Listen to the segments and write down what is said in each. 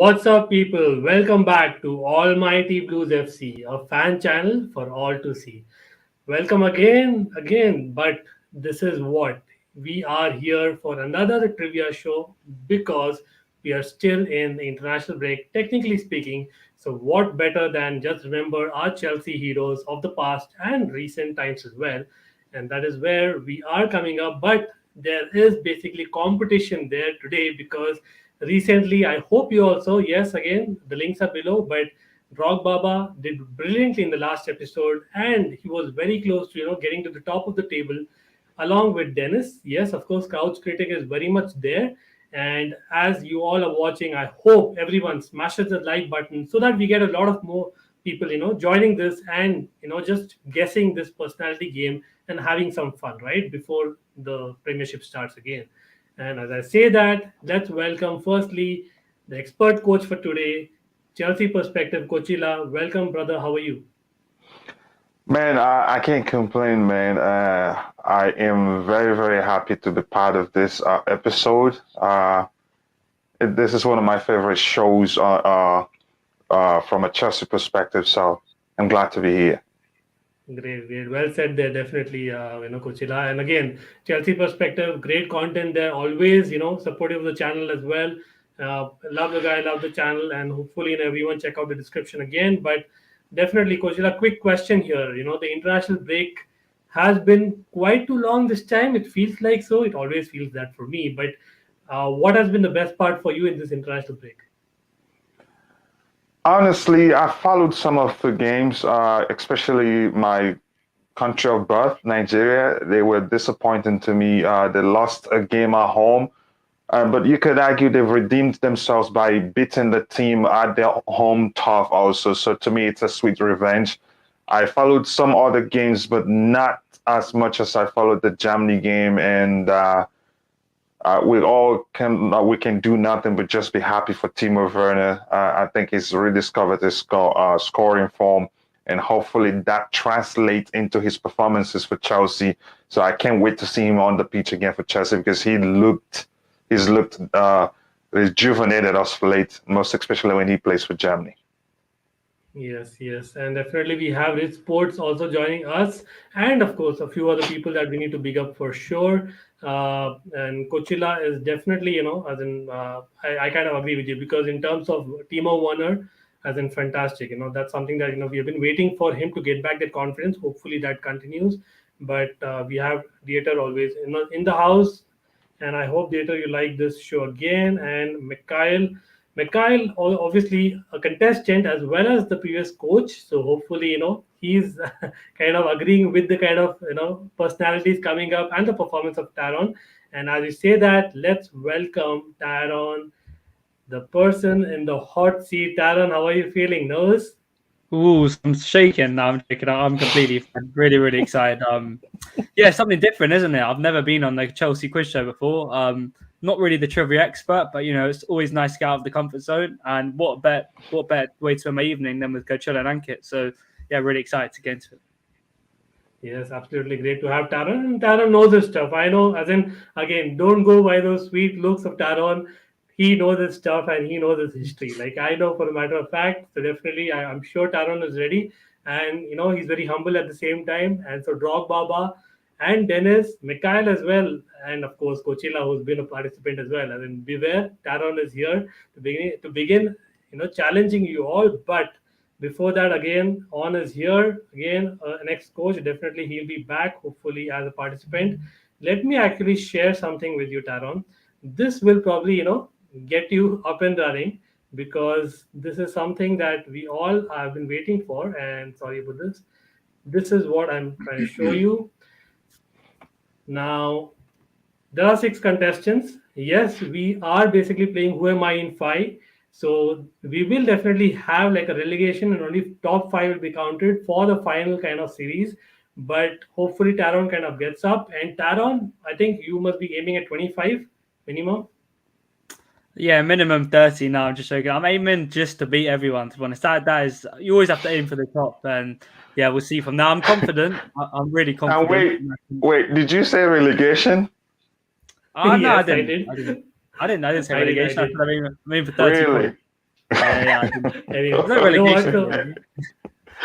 What's up, people? Welcome back to Almighty Blues FC, a fan channel for all to see. Welcome again. But this is what we are here for another trivia show because we are still in the international break, technically speaking. So, what better than just remember our Chelsea heroes of the past and recent times as well? And that is where we are coming up. But there is basically competition there today because recently, I hope you also, yes, again, the links are below, but Rock Baba did brilliantly in the last episode, and he was very close to getting to the top of the table, along with Dennis. Yes, of course, couch critic is very much there. And as you all are watching, I hope everyone smashes the like button so that we get a lot of more people, joining this and just guessing this personality game and having some fun, right? Before the Premiership starts again. And as I say that, let's welcome firstly the expert coach for today, Chelsea perspective, Coachila. Welcome, brother. How are you? Man, I can't complain, man. I am very, very happy to be part of this episode. This is one of my favorite shows from a Chelsea perspective, so I'm glad to be here. Great. Well said there, definitely, Coachila. And again, Chelsea perspective, great content there. Always, supportive of the channel as well. Love the guy, love the channel, and hopefully, everyone check out the description again. But definitely, Coachila, quick question here. The international break has been quite too long this time. It feels like so. It always feels that for me. But what has been the best part for you in this international break? Honestly, I followed some of the games, especially my country of birth, Nigeria. They were disappointing to me. They lost a game at home. But you could argue they've redeemed themselves by beating the team at their home turf also. So to me, it's a sweet revenge. I followed some other games, but not as much as I followed the Germany game. And we can do nothing but just be happy for Timo Werner. I think he's rediscovered his scoring form, and hopefully that translates into his performances for Chelsea. So I can't wait to see him on the pitch again for Chelsea because he's looked rejuvenated as of late, most especially when he plays for Germany. Yes, and definitely we have Rich Sports also joining us, and of course a few other people that we need to big up for sure. And Coachella is definitely, as in, I kind of agree with you because in terms of Timo Werner, as in fantastic, that's something that we have been waiting for him to get back that confidence. Hopefully that continues, but we have Dieter always in the house, and I hope Dieter you like this show again, and Mikhail, obviously a contestant as well as the previous coach. So hopefully, he's kind of agreeing with the kind of personalities coming up and the performance of Taron. And as you say that, let's welcome Taron, the person in the hot seat. Taron, how are you feeling? Nervous? Ooh, I'm shaking. No, I'm joking. I'm completely fine. Really excited. Yeah, something different, isn't it? I've never been on the Chelsea quiz show before. Not really the trivia expert, but it's always nice to get out of the comfort zone. And what better way to spend my evening than with Coachila and Ankit? So yeah, really excited to get into it. Yes, absolutely great to have Taron. And Taron knows his stuff. I know, as in, again, don't go by those sweet looks of Taron. He knows his stuff and he knows his history. Like I know for a matter of fact. So definitely, I'm sure Taron is ready. And, he's very humble at the same time. And so Drog Baba and Dennis, Mikhail as well. And of course, Coachila, who's been a participant as well. I mean, beware, Taron is here to begin, challenging you all. But before that, again, On is here. Again, an ex-coach. Definitely, he'll be back, hopefully, as a participant. Let me actually share something with you, Taron. This will probably, get you up and running because this is something that we all have been waiting for. And sorry about this. This is what I'm trying to show you. Now, there are 6 contestants. Yes, we are basically playing Who Am I in 5. So we will definitely have like a relegation and only top 5 will be counted for the final kind of series. But hopefully Taron kind of gets up. And Taron, I think you must be aiming at 25 minimum. Yeah, minimum 30 now. I'm just joking. I'm aiming just to beat everyone, to be honest. That is, you always have to aim for the top. And yeah, we'll see from now. I'm confident. I'm really confident. And wait, did you say relegation? Oh, no, Yes, I didn't. I didn't say relegation. I said I mean for 30 Really? points. Yeah. I think Anyway, no you know what? relegation. So,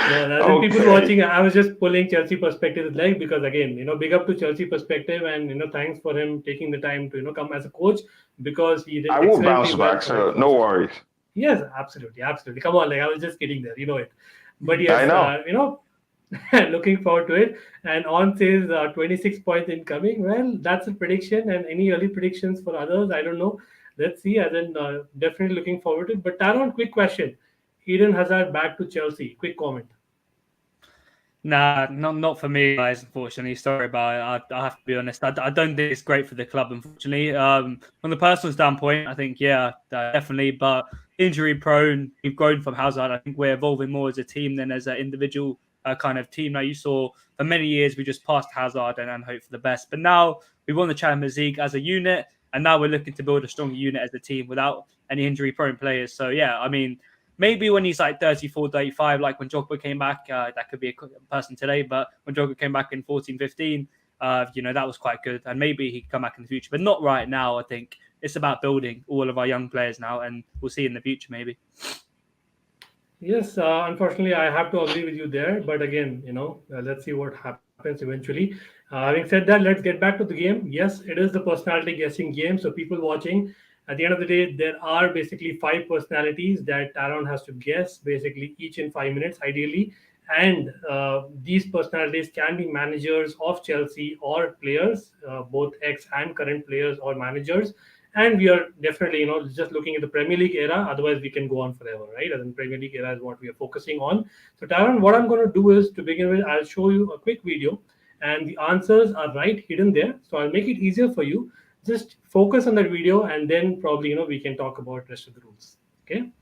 no, as in people Okay. watching, I was just pulling Chelsea perspective like because again, big up to Chelsea perspective and thanks for him taking the time to come as a coach because he did I will excellently bounce well back, for his so no first. worries. Yes, absolutely, absolutely. Come on, like I was just kidding there, you know it. But I yes, know. looking forward to it. And on says 26 points incoming. Well, that's a prediction. And any early predictions for others, I don't know. Let's see. As in, definitely looking forward to it. But Taron, quick question: Eden Hazard back to Chelsea. Quick comment. Nah, not for me, guys. Unfortunately, sorry about it. I have to be honest. I don't think it's great for the club. Unfortunately, from the personal standpoint, I think yeah, definitely. But injury prone, we've grown from Hazard. I think we're evolving more as a team than as an individual kind of team. Now you saw for many years we just passed Hazard and hope for the best. But now we won the Champions League as a unit, and now we're looking to build a stronger unit as a team without any injury prone players. So yeah, I mean maybe when he's like 34, 35, like when Jogba came back, that could be a person today. But when Jogba came back in 14, 15, that was quite good. And maybe he could come back in the future, but not right now. I think it's about building all of our young players now, and we'll see in the future maybe. Yes, unfortunately, I have to agree with you there. But again, let's see what happens eventually. Having said that, let's get back to the game. Yes, it is the personality guessing game. So, people watching, at the end of the day, there are basically five personalities that Taron has to guess, basically each in 5 minutes, ideally. And these personalities can be managers of Chelsea or players, both ex and current players or managers. And we are definitely just looking at the Premier League era, otherwise we can go on forever, right? And Premier League era is what we are focusing on. So Taron, what I'm going to do is, to begin with, I'll show you a quick video and the answers are right hidden there, so I'll make it easier for you. Just focus on that video and then probably we can talk about rest of the rules. Okay.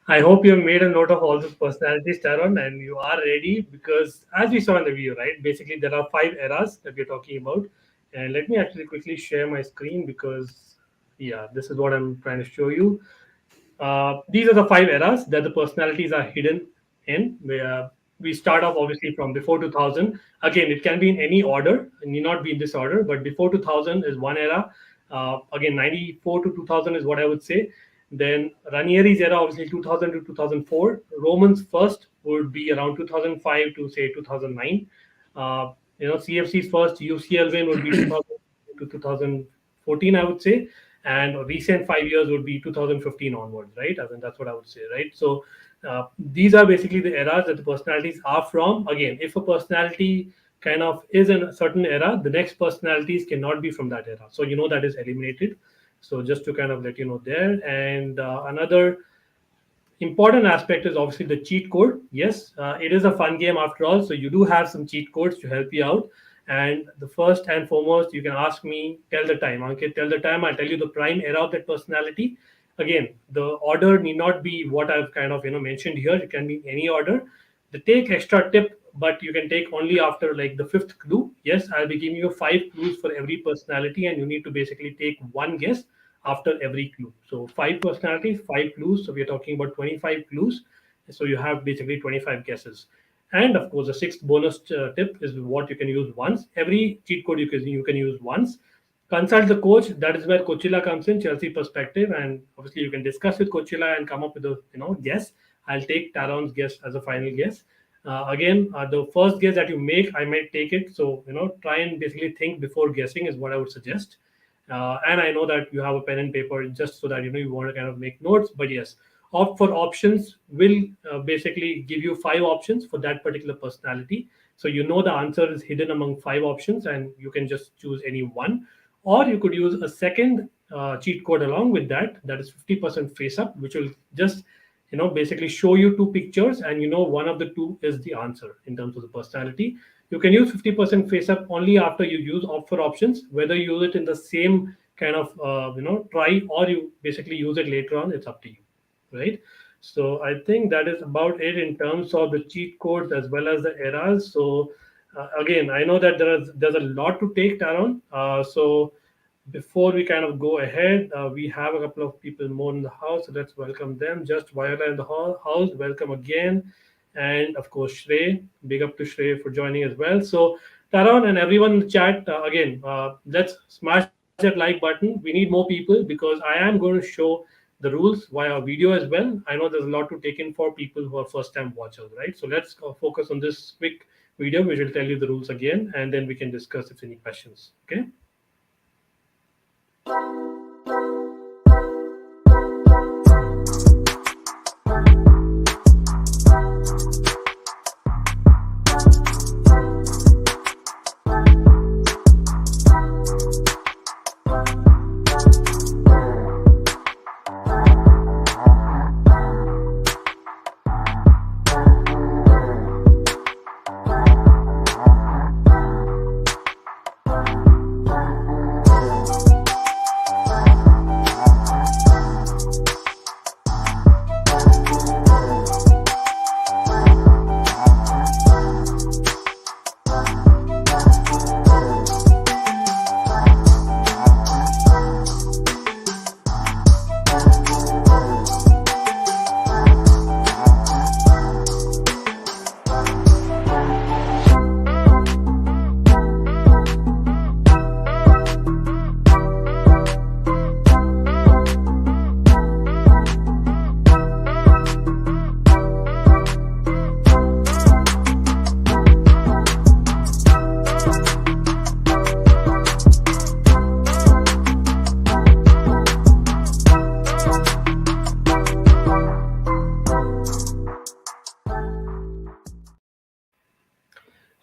I hope you have made a note of all those personalities, Taron, and you are ready because, as we saw in the video, right, basically there are five eras that we're talking about. And let me actually quickly share my screen because, yeah, this is what I'm trying to show you. These are the five eras that the personalities are hidden in. We start off obviously from before 2000. Again, it can be in any order, it need not be in this order, but before 2000 is one era. Again, 94 to 2000 is what I would say. Then Ranieri's era, obviously 2000 to 2004. Roman's first would be around 2005 to say 2009. CFC's first UCL win would be 2000 to 2014, I would say, and recent 5 years would be 2015 onwards, right? I mean, that's what I would say, right? So these are basically the eras that the personalities are from. Again, if a personality kind of is in a certain era, the next personalities cannot be from that era. So that is eliminated. So just to kind of let you know there. And another Important aspect is obviously the cheat code. Yes, it is a fun game after all, so you do have some cheat codes to help you out. And the first and foremost, you can ask me, tell the time. Ankit, tell the time. I'll tell you the prime era of that personality. Again, the order need not be what I've kind of mentioned here. It can be any order. The take extra tip, but you can take only after like the fifth clue. Yes, I'll be giving you five clues for every personality, and you need to basically take one guess after every clue. So five personalities, five clues. So we're talking about 25 clues. So you have basically 25 guesses. And of course, the sixth bonus tip is what you can use once. Every cheat code you can use once. Consult the coach. That is where Coachila comes in, Chelsea perspective, and obviously you can discuss with Coachila and come up with a guess. I'll take Taron's guess as a final guess. Again, the first guess that you make, I might take it. So try and basically think before guessing is what I would suggest. And I know that you have a pen and paper just so that you want to kind of make notes. But yes, opt for options will basically give you five options for that particular personality. So the answer is hidden among five options, and you can just choose any one. Or you could use a second cheat code along with that. That is 50% face up, which will just basically show you two pictures, and one of the two is the answer in terms of the personality. You can use 50% face up only after you use opt for options. Whether you use it in the same kind of try, or you basically use it later on, it's up to you, right? So I think that is about it in terms of the cheat codes as well as the eras. So again, I know that there's a lot to take, Taron. So before we kind of go ahead, we have a couple of people more in the house, so let's welcome them. Just Viola in the house, welcome again. And of course, Shrey, big up to Shrey for joining as well. So, Taron and everyone in the chat, again, let's smash that like button. We need more people because I am going to show the rules via video as well. I know there's a lot to take in for people who are first time watchers, right? So, let's focus on this quick video, which will tell you the rules again, and then we can discuss if any questions. Okay.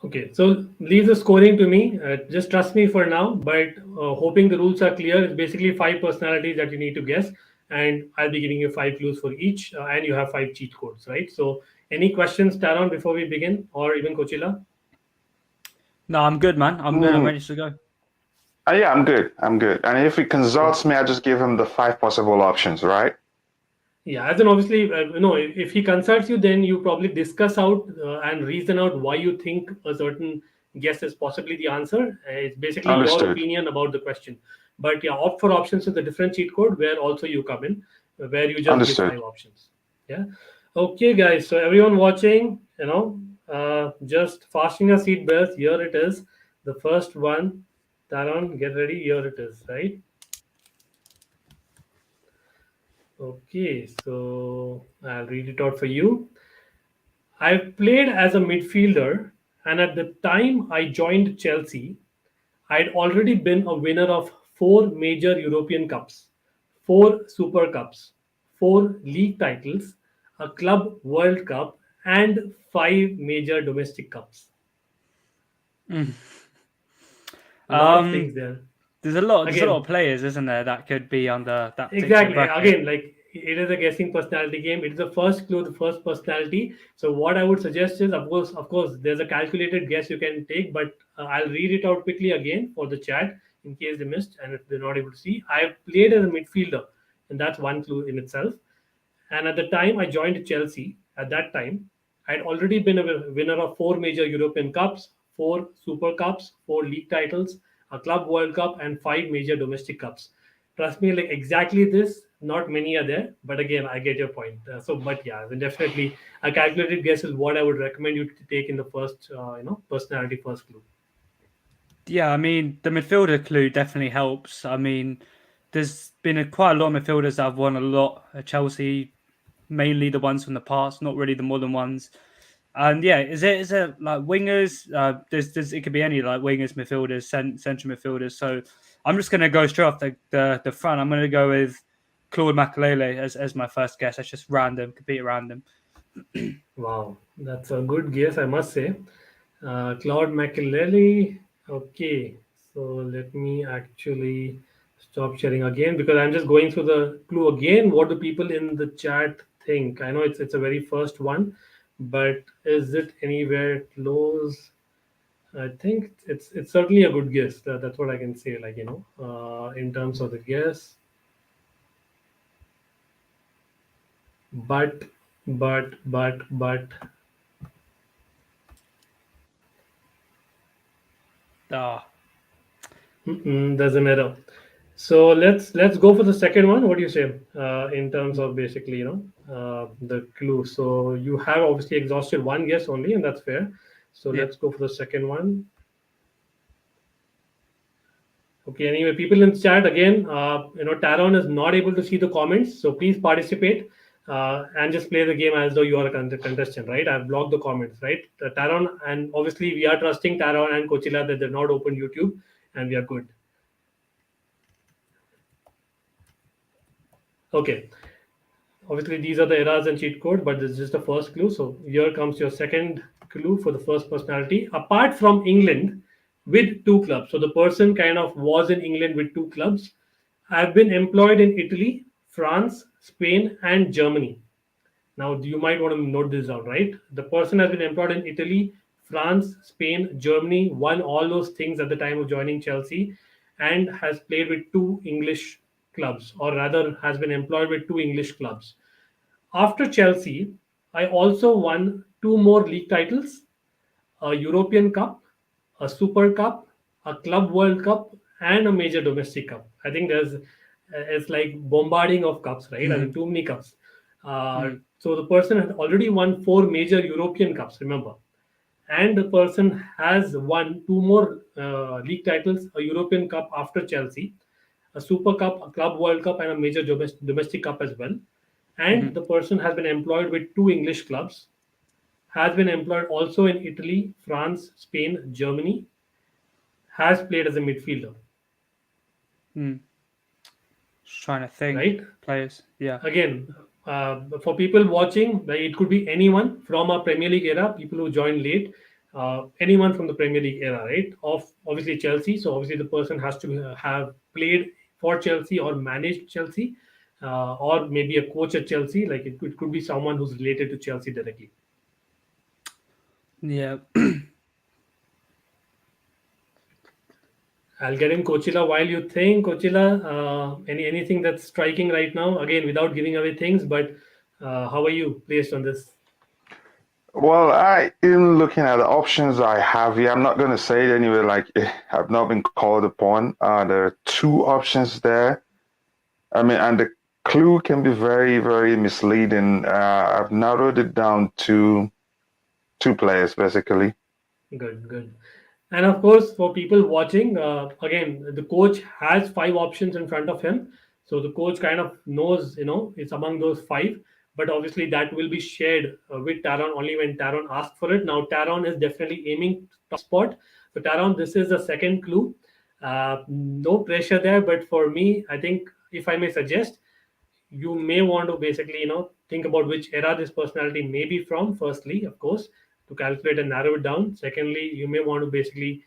Okay, so leave the scoring to me. Just trust me for now, but hoping the rules are clear. It's basically five personalities that you need to guess, and I'll be giving you five clues for each, and you have five cheat codes, right? So, any questions, Taron, before we begin, or even Coachila? No, I'm good, man. I'm good. I'm ready to go. Yeah, I'm good. I'm good. And if he consults me, I just give him the five possible options, right? Yeah, as in obviously, if he consults you, then you probably discuss out and reason out why you think a certain guess is possibly the answer. It's basically your Understood. opinion about the question. But yeah, opt for options is a different cheat code where also you come in, where you just give Understood. five options. Yeah. Okay, guys. So everyone watching, just fasten your seat belts. Here it is. The first one. Taron, get ready. Here it is, right? Okay, so I'll read it out for you. I've played as a midfielder, and at the time I joined Chelsea, I'd already been a winner of four major European Cups, four Super Cups, four league titles, a Club World Cup, and five major domestic cups. Mm. A lot of things there. There's a lot Again, of players, isn't there, that could be under that particular exactly. bracket. Again, like it is a guessing personality game. It is the first clue, the first personality. So what I would suggest is, of course, there's a calculated guess you can take, but I'll read it out quickly again for the chat in case they missed and if they're not able to see. I played as a midfielder, and that's one clue in itself. And at the time I joined Chelsea, at that time, I'd already been a winner of four major European Cups, four Super Cups, four league titles, a Club World Cup, and five major domestic cups. Trust me, like exactly this, not many are there. But again, I get your point. But yeah, then definitely a calculated guess is what I would recommend you to take in the first, personality first clue. Yeah, I mean, the midfielder clue definitely helps. I mean, there's been quite a lot of midfielders that have won a lot at Chelsea, mainly the ones from the past, not really the modern ones. And yeah, is it like wingers? There's it could be any like wingers, midfielders, central midfielders. So I'm just gonna go straight off the front. I'm gonna go with Claude Makelele as my first guess. That's just random, completely random. Wow, that's a good guess, I must say. Claude Makelele. Okay, so let me actually stop sharing again because I'm just going through the clue again. What do people in the chat think? I know it's a very first one, but is it anywhere close? I think it's certainly a good guess. That's what I can say. Like in terms of the guess, but but Ah, there's an error. So let's go for the second one. What do you say in terms of basically the clue? So you have obviously exhausted one guess only, and that's fair. So yeah. let's go for the second one. Okay. Anyway, people in the chat again. Taron is not able to see the comments, so please participate and just play the game as though you are a contestant, right? I've blocked the comments, right? Taron, and obviously we are trusting Taron and Coachila that they're not open YouTube, and we are good. Okay. Obviously, these are the errors and cheat code, but this is just the first clue. So here comes your second clue for the first personality. Apart from England, with two clubs. So the person kind of was in England with two clubs. I've been employed in Italy, France, Spain, and Germany. Now, you might want to note this down, right? The person has been employed in Italy, France, Spain, Germany, won all those things at the time of joining Chelsea, and has played with two English clubs, or rather, has been employed with two English clubs. After Chelsea, I also won two more league titles, a European Cup, a Super Cup, a Club World Cup, and a major domestic cup. I think it's like bombarding of cups, right? I Mm-hmm. mean, too many cups. Mm-hmm. So the person had already won four major European cups, remember, and the person has won two more league titles, a European Cup after Chelsea, a Super Cup, a Club World Cup, and a major domestic cup as well. And Mm-hmm. the person has been employed with two English clubs, has been employed also in Italy, France, Spain, Germany, has played as a midfielder, Mm. Just trying to think right? players. Yeah. Again, for people watching, like, it could be anyone from a Premier League era, people who joined late, anyone from the Premier League era, right? Of obviously Chelsea. So obviously the person has to have played for Chelsea or managed Chelsea, or maybe a coach at Chelsea. Like it could be someone who's related to Chelsea directly. Yeah. I'll get in Coachila while you think. Coachila, anything that's striking right now? Again, without giving away things, but how are you placed on this? Well, I in looking at the options I have here, I'm not going to say it anyway, like I've not been called upon. There are two options there. I mean, and the clue can be very, very misleading. I've narrowed it down to two players, basically. Good, good. And of course, for people watching, again, the coach has five options in front of him. So the coach kind of knows, it's among those five. But obviously, that will be shared with Taron only when Taron asks for it. Now, Taron is definitely aiming top spot. So, Taron, this is the second clue. No pressure there. But for me, I think if I may suggest, you may want to basically think about which era this personality may be from, firstly, of course, to calculate and narrow it down. Secondly, you may want to basically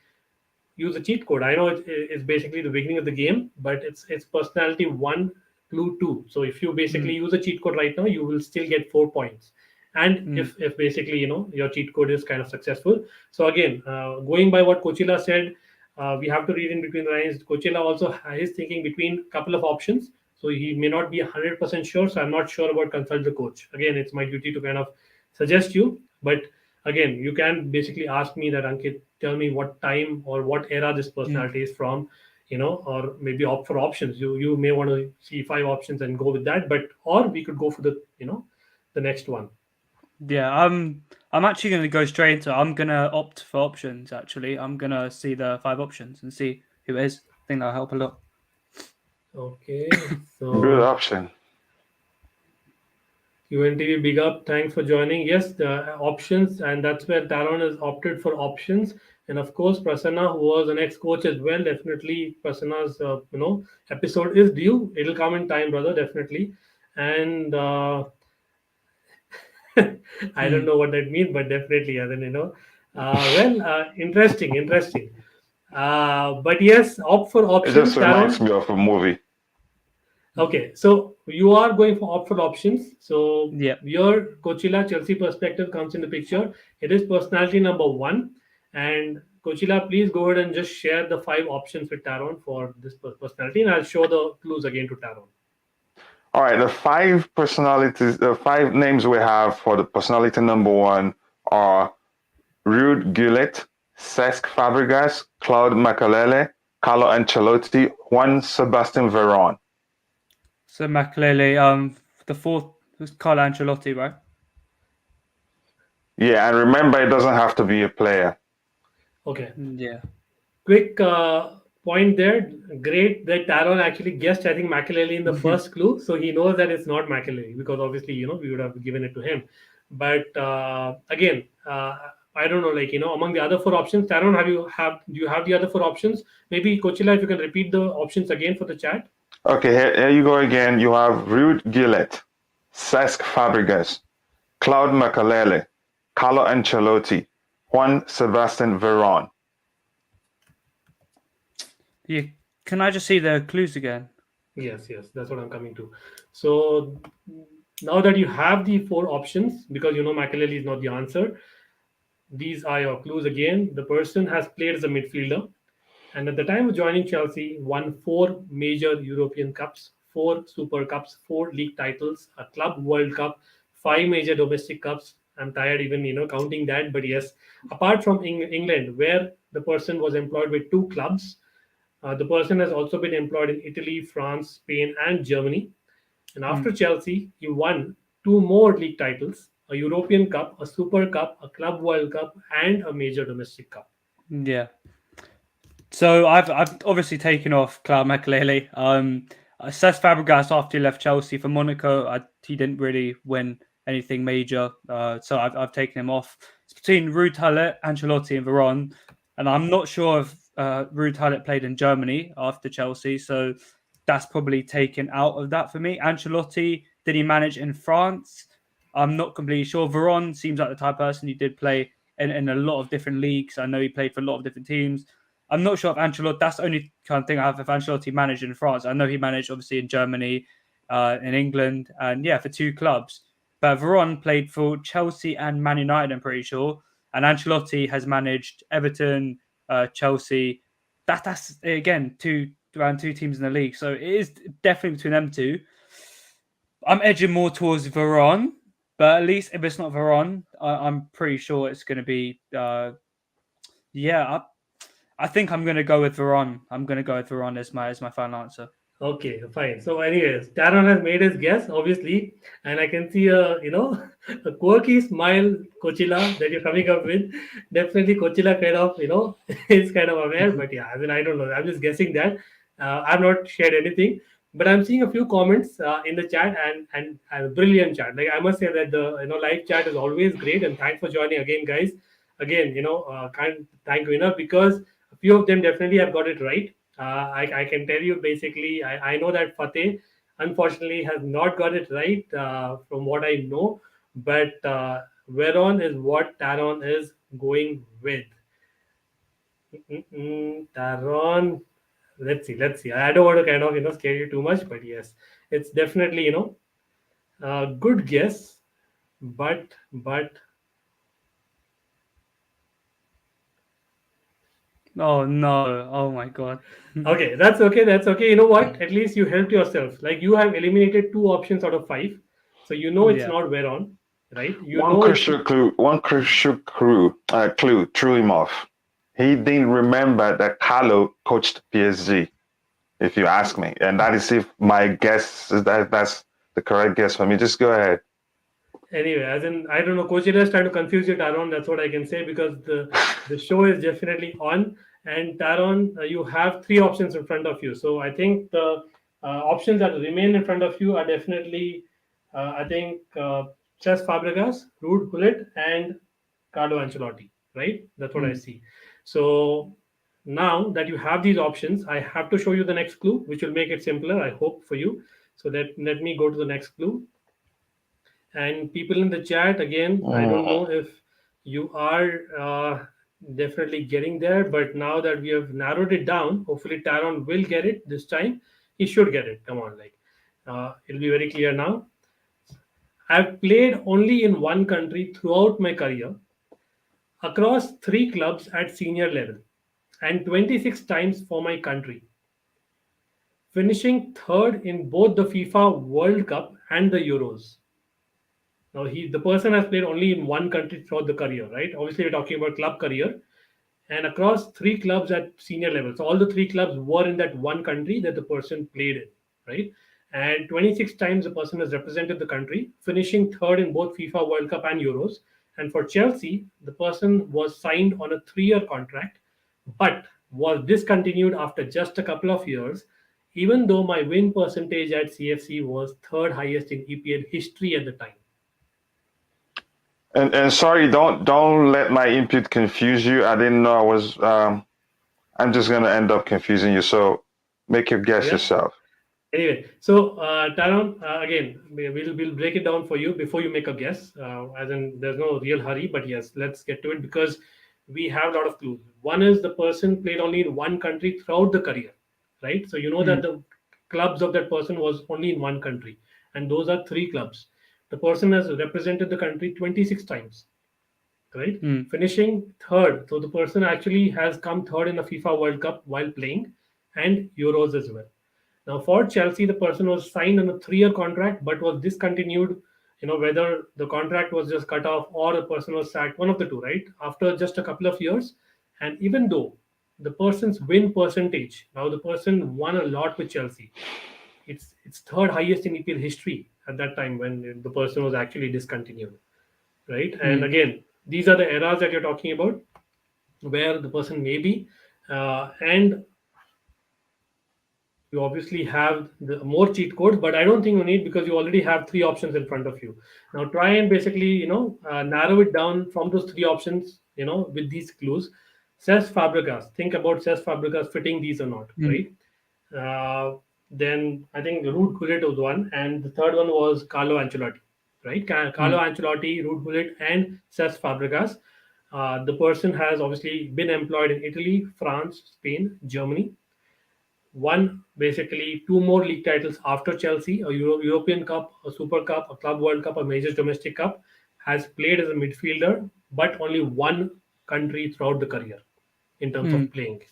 use a cheat code. I know it's basically the beginning of the game, but it's personality 1 clue 2. So if you basically use a cheat code right now, you will still get 4 points. And if basically your cheat code is kind of successful. So again, going by what Coachila said, we have to read in between the lines. Coachella also is thinking between a couple of options, so he may not be 100% sure. So I'm not sure about consult the coach. Again, it's my duty to kind of suggest you, but again, you can basically ask me that, Ankit, tell me what time or what era this personality is from, or maybe opt for options. You may want to see 5 options and go with that, but or we could go for the next one. Yeah, I'm actually going to go straight into. I'm going to opt for options. Actually, I'm going to see the 5 options and see who it is. I think that'll help a lot. Okay, Good so option. UNTV, big up. Thanks for joining. Yes, the options, and that's where Taron has opted for options. And of course, Prasanna, who was an ex-coach as well, definitely Prasanna's episode is due. It'll come in time, brother, definitely. And I don't know what that means, but definitely, as in interesting, interesting. But yes, opt for It options, just reminds Taron. me of a movie. Okay, so you are going for opt for options. So Yeah. your Coachila Chelsea perspective comes in the picture. It is personality number 1, and Coachila, please go ahead and just share the 5 options with Taron for this personality, and I'll show the clues again to Taron. All right, the 5 personalities, the 5 names we have for the personality number 1 are Rude Gullit, Cesc Fabregas, Claude Makalele, Carlo Ancelotti, Juan Sebastian Veron. So Makalele, the fourth was Carlo Ancelotti, right? Yeah, and remember, it doesn't have to be a player. Okay, Yeah. quick point there. Great that Taron actually guessed, I think, Makelele in the first clue, so he knows that it's not Makelele because obviously we would have given it to him. But again, I don't know, like among the other 4 options, Taron, do you have the other 4 options? Maybe Coachila, if you can repeat the options again for the chat. Okay, here you go again. You have Rude Gullit, Cesc Fabregas, Claude Makalele, Carlo Ancelotti, Juan Sebastian Veron. Yeah. Can I just see the clues again? Yes, that's what I'm coming to. So now that you have the 4 options, because Makelele is not the answer, these are your clues again. The person has played as a midfielder, and at the time of joining Chelsea, won 4 major European Cups, 4 Super Cups, 4 league titles, a Club World Cup, 5 major domestic cups. I'm tired even counting that, but yes. Apart from England, where the person was employed with 2 clubs, the person has also been employed in Italy, France, Spain, and Germany. And after Chelsea, he won 2 more league titles: a European Cup, a Super Cup, a Club World Cup, and a major domestic cup. Yeah. So I've obviously taken off Claude Makalele. Cesc Fabregas, after he left Chelsea for Monaco, he didn't really win anything major. So I've taken him off. It's between Ruud Gullit, Ancelotti, and Veron, and I'm not sure if Ruud Gullit played in Germany after Chelsea, so that's probably taken out of that for me. Ancelotti, did he manage in France? I'm not completely sure. Veron seems like the type of person who did play in a lot of different leagues. I know he played for a lot of different teams. I'm not sure if Ancelotti, that's the only kind of thing I have if Ancelotti managed in France. I know he managed obviously in Germany, in England, and yeah, for 2 clubs. But Veron played for Chelsea and Man United, I'm pretty sure. And Ancelotti has managed Everton, Chelsea. That's again around 2 teams in the league. So it is definitely between them 2. I'm edging more towards Veron, but at least if it's not Veron, I'm pretty sure it's going to be. I think I'm going to go with Veron. I'm going to go with Veron as my final answer. Okay, fine. So, anyways, Taron has made his guess, obviously, and I can see a quirky smile, Coachila, that you're coming up with. Definitely, Coachila kind of is kind of aware, but yeah, I mean, I don't know. I'm just guessing that. I've not shared anything, but I'm seeing a few comments in the chat, and a brilliant chat. Like I must say that the live chat is always great, and thanks for joining again, guys. Again, can't thank you enough because a few of them definitely have got it right. I can tell you basically, I know that Fateh unfortunately has not got it right from what I know, but Veron is what Taron is going with. Taron, let's see. I don't want to kind of scare you too much, but yes, it's definitely, a good guess, but Oh no! Oh my god! okay, that's okay. That's okay. You know what? At least you helped yourself. Like you have eliminated two options out of five, so you know it's Yeah. not Veron, right? You One know it's crucial clue. One crucial clue. Threw him off. He didn't remember that Carlo coached PSG. If you ask me, and that is if my guess is that's the correct guess for me. Just go ahead. anyway. As in, I don't know. Coachila is trying to confuse you, Taron. That's what I can say because the show is definitely on. And Taron, you have three options in front of you. So I think the options that remain in front of you are definitely, I think, Cesc Fabregas, Ruud Gullit, and Carlo Ancelotti, right? That's what I Hmm. see. So now that you have these options, I have to show you the next clue, which will make it simpler, I hope, for you. So let me go to the next clue. And people in the chat, again, I don't Mm. know if you are definitely getting there, but now that we have narrowed it down, hopefully Taron will get it this time. He should get it. Come on, like it'll be very clear now. I've played only in one country throughout my career across three clubs at senior level and 26 times for my country, finishing third in both the FIFA World Cup and the Euros. Now, the person has played only in one country throughout the career, right? Obviously, we're talking about club career and across three clubs at senior level. So all the three clubs were in that one country that the person played in, right? And 26 times the person has represented the country, finishing third in both FIFA World Cup and Euros. And for Chelsea, the person was signed on a 3-year contract, but was discontinued after just a couple of years, even though my win percentage at CFC was third highest in EPL history at the time. And sorry, don't let my input confuse you. I didn't know I was. I'm just gonna end up confusing you. So make your guess Yeah. yourself. Anyway, so Taron, again, we'll break it down for you before you make a guess. As in, there's no real hurry, but yes, let's get to it because we have a lot of clues. One is the person played only in one country throughout the career, right? So you know Hmm. that the clubs of that person was only in one country, and those are three clubs. The person has represented the country 26 times, right? Hmm. Finishing third. So the person actually has come third in the FIFA World Cup while playing, and Euros as well. Now, for Chelsea, the person was signed on a 3-year contract but was discontinued. Whether the contract was just cut off or the person was sacked, one of the two, right? After just a couple of years. And even though the person's win percentage, now the person won a lot with Chelsea. It's third highest in EPL history at that time when the person was actually discontinued, right? And Hmm. again, these are the eras that you're talking about where the person may be. And you obviously have the more cheat codes, but I don't think you need because you already have three options in front of you. Now try and basically narrow it down from those three options, with these clues. Says Fabregas, think about Says Fabregas fitting these or not, Hmm. right? Then I think Ruud Gullit was one, and the third one was Carlo Ancelotti, right? Hmm. Carlo Ancelotti, Ruud Gullit, and Cesc Fabregas. The person has obviously been employed in Italy, France, Spain, Germany. Won basically two more league titles after Chelsea: a European Cup, a Super Cup, a Club World Cup, a major domestic cup. Has played as a midfielder, but only one country throughout the career in terms Hmm. of playing,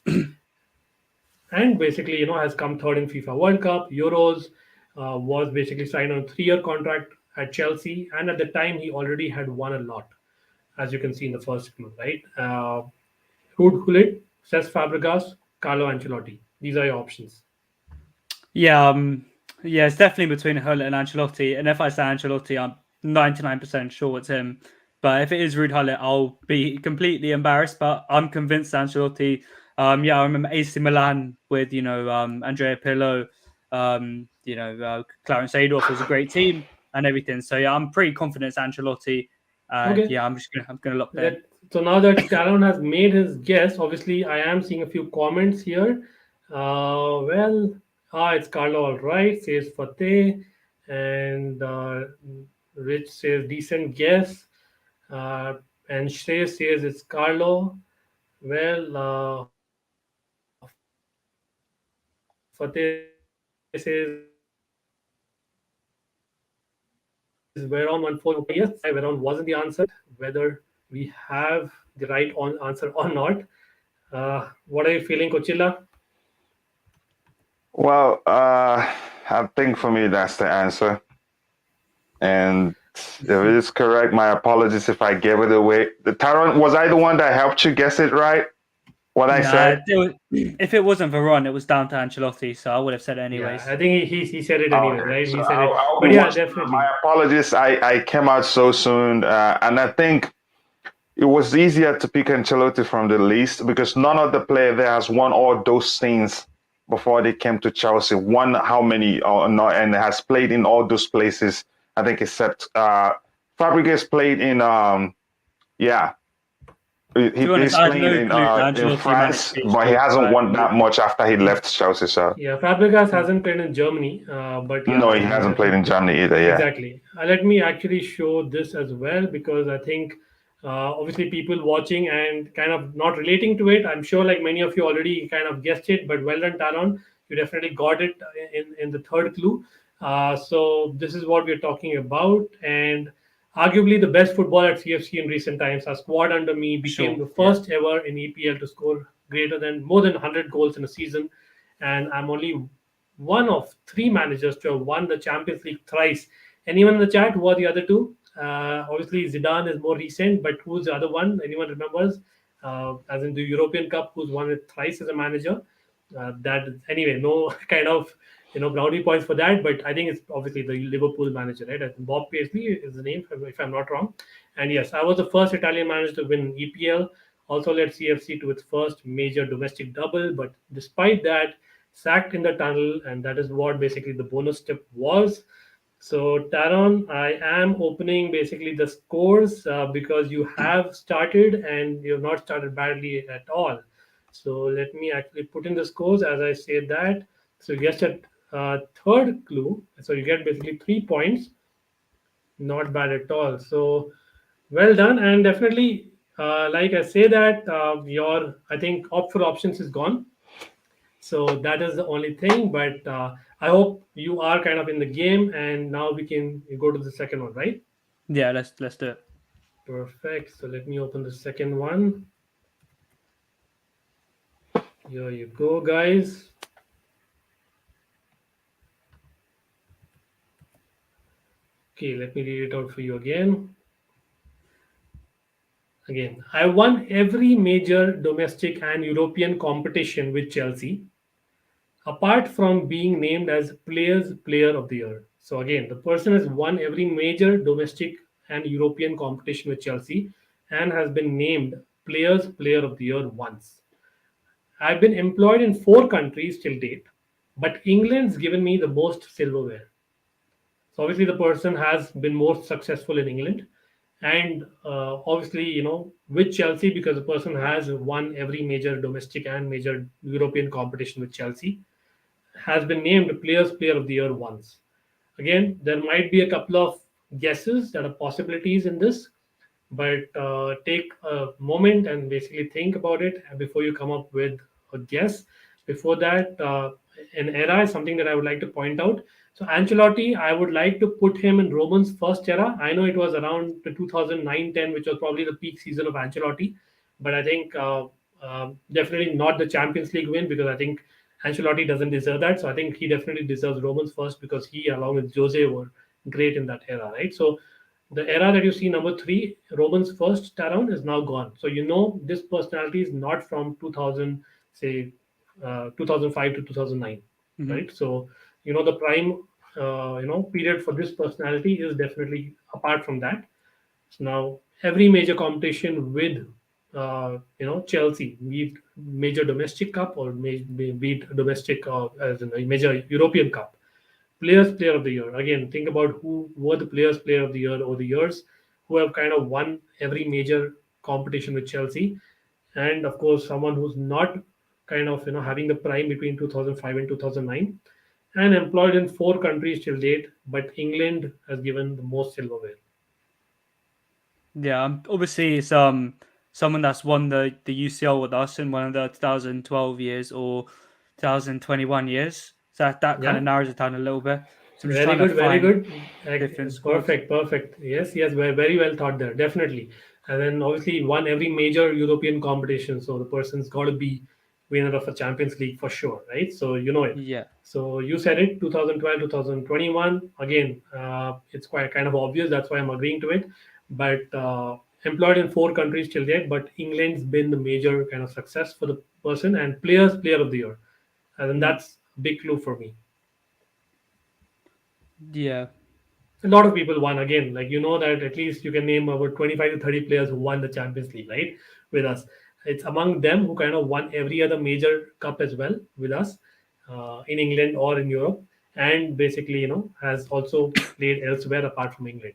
and basically has come third in FIFA World Cup, Euros. Was basically signed on a 3-year contract at Chelsea, and at the time he already had won a lot, as you can see in the first clue, right? Ruud Gullit, Cesc Fabregas, Carlo Ancelotti. These are your options. Yeah, yeah, it's definitely between Hull and Ancelotti. And if I say Ancelotti, I'm 99% sure it's him. But if it is Ruud Hullet, I'll be completely embarrassed. But I'm convinced Ancelotti. Yeah, I remember AC Milan with Andrea Pirlo. Clarence Seedorf was a great team and everything. So yeah, I'm pretty confident it's Ancelotti. Okay. Yeah, I'm gonna lock that in. So now that Talon has made his guess, obviously I am seeing a few comments here. Well, it's Carlo, all right, says Fateh, and Rich says decent guess, uh, and Shrey says it's Carlo. Well, Fateh says it's Carlo, and Rich says it's Cesc Fabregas. Veron 14. Yes, Veron wasn't the answer. Whether we have the right answer or not. What are you feeling, Coachila? Well, I think for me that's the answer. And if it is correct, my apologies if I gave it away. The Taron, was I the one that helped you guess it right? What I said? If it wasn't Veron, it was down to Ancelotti, so I would have said it anyways. Yeah, I think he said it anyways, Okay, right? so He said it. I'll But be yeah, watching. definitely. My apologies. I came out so soon, and I think it was easier to pick Ancelotti from the list because none of the player there has won all those things before they came to Chelsea. Won how many or not, and has played in all those places. I think except Fabregas played in yeah. Honest, He's I had playing no clue that in Ancelotti France, managed PSG, but he hasn't but won that much after he left Chelsea. So Yeah, Fabregas hasn't played in Germany, but yeah, no, he I mean hasn't played in definitely. Germany either. Yeah. Exactly. Let me actually show this as well because I think obviously people watching and kind of not relating to it. I'm sure like many of you already kind of guessed it, but well done, Taron. You definitely got it in the third clue. So this is what we're talking about, and arguably the best footballer at CFC in recent times. Our squad under me became sure. the first ever in EPL to score more than 100 goals in a season, and I'm only one of three managers to have won the Champions League thrice. Anyone in the chat? Who are the other two? Obviously, Zidane is more recent, but who's the other one? Anyone remembers? As in the European Cup, who's won it thrice as a manager? That anyway, no kind of brownie points for that, but I think it's obviously the Liverpool manager, right? I think Bob Paisley is the name, if I'm not wrong. And yes, I was the first Italian manager to win EPL. Also led CFC to its first major domestic double, but despite that, sacked in the tunnel, and that is what basically the bonus step was. So, Taron, I am opening basically the scores because you have started and you have not started badly at all. So, let me actually put in the scores as I say that. So, you guessed at third clue. So, you get basically 3 points. Not bad at all. So, well done. And definitely, like I say that, your, I think, opt for options is gone. So that is the only thing. But I hope you are kind of in the game, and now we can go to the second one, right? Yeah, let's do it. Perfect. So let me open the second one. Here you go, guys. Okay, let me read it out for you again. Again, I won every major domestic and European competition with Chelsea, apart from being named as Players Player of the Year. So again, the person has won every major domestic and European competition with Chelsea and has been named Players Player of the Year once. I've been employed in 4 countries till date, but England's given me the most silverware. So obviously the person has been more successful in England, and obviously with Chelsea because the person has won every major domestic and major European competition with Chelsea, has been named Players Player of the Year once. Again, there might be a couple of guesses that are possibilities in this, but take a moment and basically think about it before you come up with a guess. Before that, an era is something that I would like to point out. So Ancelotti, I would like to put him in Roman's first era. I know it was around the 2009-10, which was probably the peak season of Ancelotti, but I think definitely not the Champions League win because I think Ancelotti doesn't deserve that. So I think he definitely deserves Roman's first because he, along with Jose, were great in that era, right? So the era that you see number three, Roman's first Taron, is now gone. So this personality is not from 2000, say 2005 to 2009, Mhm. right? So the prime period for this personality is definitely apart from that. So now every major competition with Chelsea, be it major domestic cup or be it domestic as in a major European cup. Players Player of the Year. Again, think about who were the Players Player of the Year over the years, who have kind of won every major competition with Chelsea, and of course, someone who's not kind of having the prime between 2005 and 2009, and employed in 4 countries till date, but England has given the most silverware. Yeah, obviously it's someone that's won the UCL with us in one of the 2012 years or 2021 years. So that kind Yeah. of narrows it down a little bit. So I'm just trying to Very find good. different squads. Perfect, perfect. Yes, yes, very well thought there, definitely. And then obviously won every major European competition, so the person's got to be winner of a Champions League for sure, right? So you know it. Yeah. So you said it, 2012, 2021. Again, it's quite kind of obvious. That's why I'm agreeing to it. But employed in 4 countries till date, but England's been the major kind of success for the person and player of the year. And then Mm, that's a big clue for me. yeah. A lot of people won again. Like you know that at least you can name about 25 to 30 players who won the Champions League, right? With us. It's among them who kind of won every other major cup as well with us in England or in Europe. And basically, has also played elsewhere apart from England.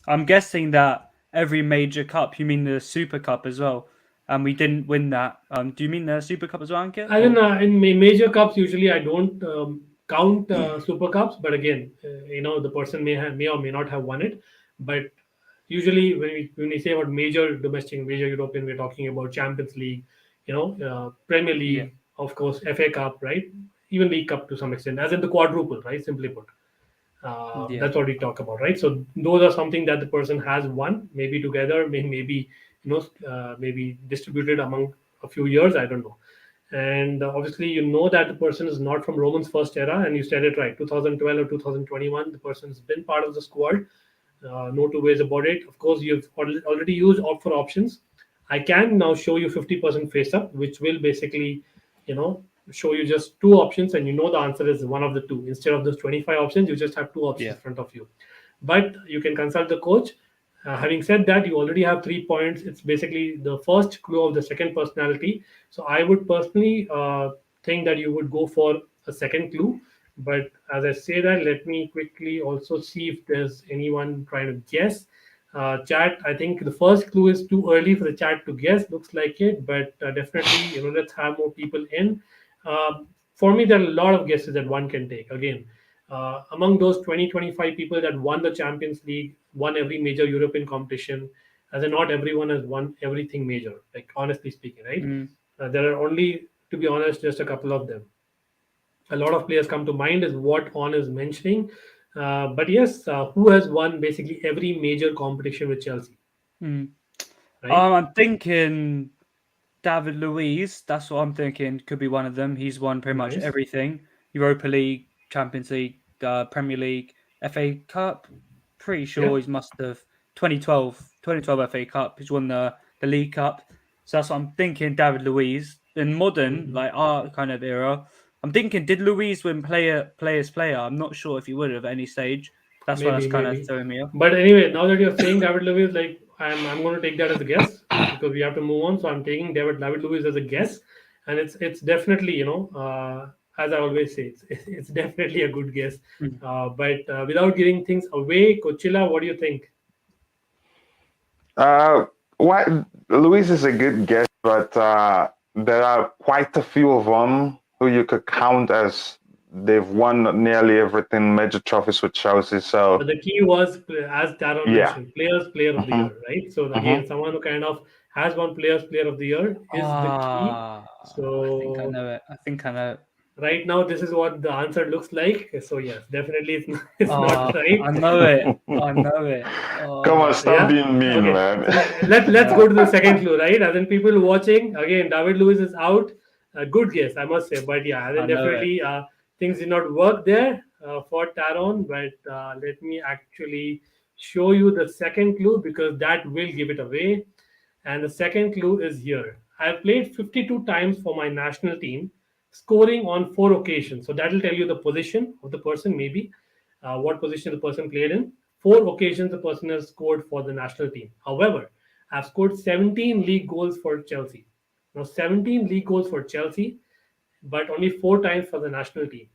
I'm guessing that every major cup, you mean the Super Cup as well? And we didn't win that. Do you mean the Super Cup as well, Ankit? I mean, Or in major cups, usually I don't count super cups, but again, the person may or may not have won it. But usually, when we say about major European, we're talking about Champions League, Premier yeah, League, of course, FA Cup, right? Even League Cup to some extent, as in the quadruple, right? Simply put. yeah. That's what we talk about, right? So those are something that the person has won, maybe together, maybe maybe distributed among a few years. I don't know. And obviously, you know that the person is not from Roman's first era, and you said it right. 2012 or 2021, the person's been part of the squad. No two ways about it. Of course, you've already used opt for options. I can now show you 50% face up, which will basically, you know, show you just 2 options, and you know the answer is one of the two. Instead of those 25 options, you just have 2 options Yeah. in front of you. But you can consult the coach. Having said that, you already have 3 points. It's basically the first clue of the second personality. So I would personally think that you would go for a second clue. But as I say that, let me quickly also see if there's anyone trying to guess. Chat, I think the first clue is too early for the chat to guess. Looks like it, but definitely, let's have more people in. For me, there are a lot of guesses that one can take. Again, among those 20-25 people that won the Champions League, won every major European competition, as in not everyone has won everything major, like honestly speaking, right? Mm, There are only, to be honest, just a couple of them. A lot of players come to mind is what On is mentioning. But yes, who has won basically every major competition with Chelsea, mm. right? I'm thinking David Luiz. That's what I'm thinking. Could be one of them. He's won pretty much Nice. everything: Europa League, Champions League, Premier League, FA Cup. Pretty sure Yeah, he must have 2012 FA Cup. He's won the League Cup. So that's what I'm thinking. David Luiz in modern, mhm. like our kind of era. I'm thinking, did Luiz win players player? I'm not sure if he would have at any stage. That's why that's Maybe, kind of maybe. throwing me off. But anyway, now that you're saying David Luiz, like I'm going to take that as a guess because we have to move on. So I'm taking David Luiz as a guess, and it's definitely as I always say, it's definitely a good guess. Mm. But without giving things away, Coachila, what do you think? Uh, what Luis is a good guess, but there are quite a few of them who you could count as they've won nearly everything, major trophies with Chelsea. But So the key was, as Taron yeah. mentioned, player of the Hmm. year, right? So Hmm. again, someone who kind of has won player of the year is the key. Ah, I think I So know it. I think I know it. right now, this is what the answer looks like. So yes, definitely it's not, it's not I right. know it. I know it. Come on, Oh, stop Yeah. being mean, Okay. man. So let's yeah. go to the second clue, right? And then people watching again, David Lewis is out. A good guess, I must say. But yeah, and I then know it. definitely things did not work there for Taron. But let me actually show you the second clue because that will give it away. And the second clue is here. I've played 52 times for my national team, scoring on 4 occasions. So that will tell you the position of the person, maybe what position the person played in. 4 occasions the person has scored for the national team. However, I've scored 17 league goals for Chelsea. Now, 17 league goals for Chelsea, but only 4 times for the national team.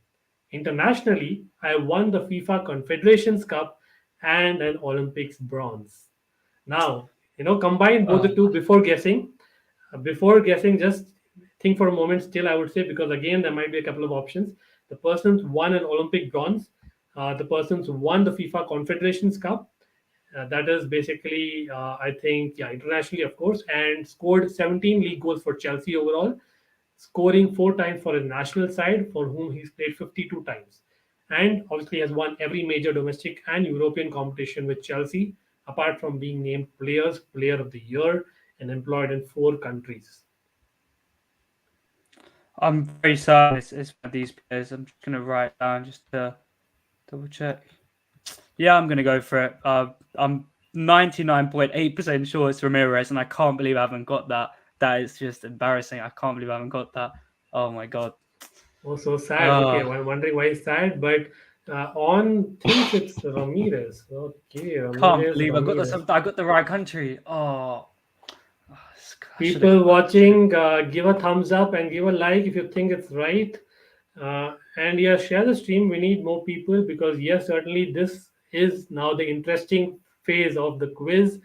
Internationally, I won the FIFA Confederations Cup and an Olympics bronze. Now, combine both Oh, the two before guessing. Before guessing, just think for a moment still, I would say, because again, there might be a couple of options. The person's won an Olympic bronze. The person's won the FIFA Confederations Cup. That is basically, I think, yeah, internationally, of course, and scored 17 league goals for Chelsea overall, scoring 4 times for his national side, for whom he's played 52 times. and obviously has won every major domestic and European competition with Chelsea, apart from being named Player of the Year and employed in 4 countries. I'm very certain it's one of these players. I'm just gonna write down just to double check. Yeah, I'm gonna go for it. I'm 99.8% sure it's Ramirez, and I can't believe I haven't got that. That is just embarrassing. I can't believe I haven't got that. Oh my god. Oh, so sad. Okay, Oh, I'm wondering why it's sad, but on thinks it's Ramirez. Okay, can't Ramirez, believe I got Ramirez. the I got the right country. I should have People got that. watching, give a thumbs up and give a like if you think it's right. And yeah, share the stream. We need more people because yes, certainly this is now the interesting phase of the quiz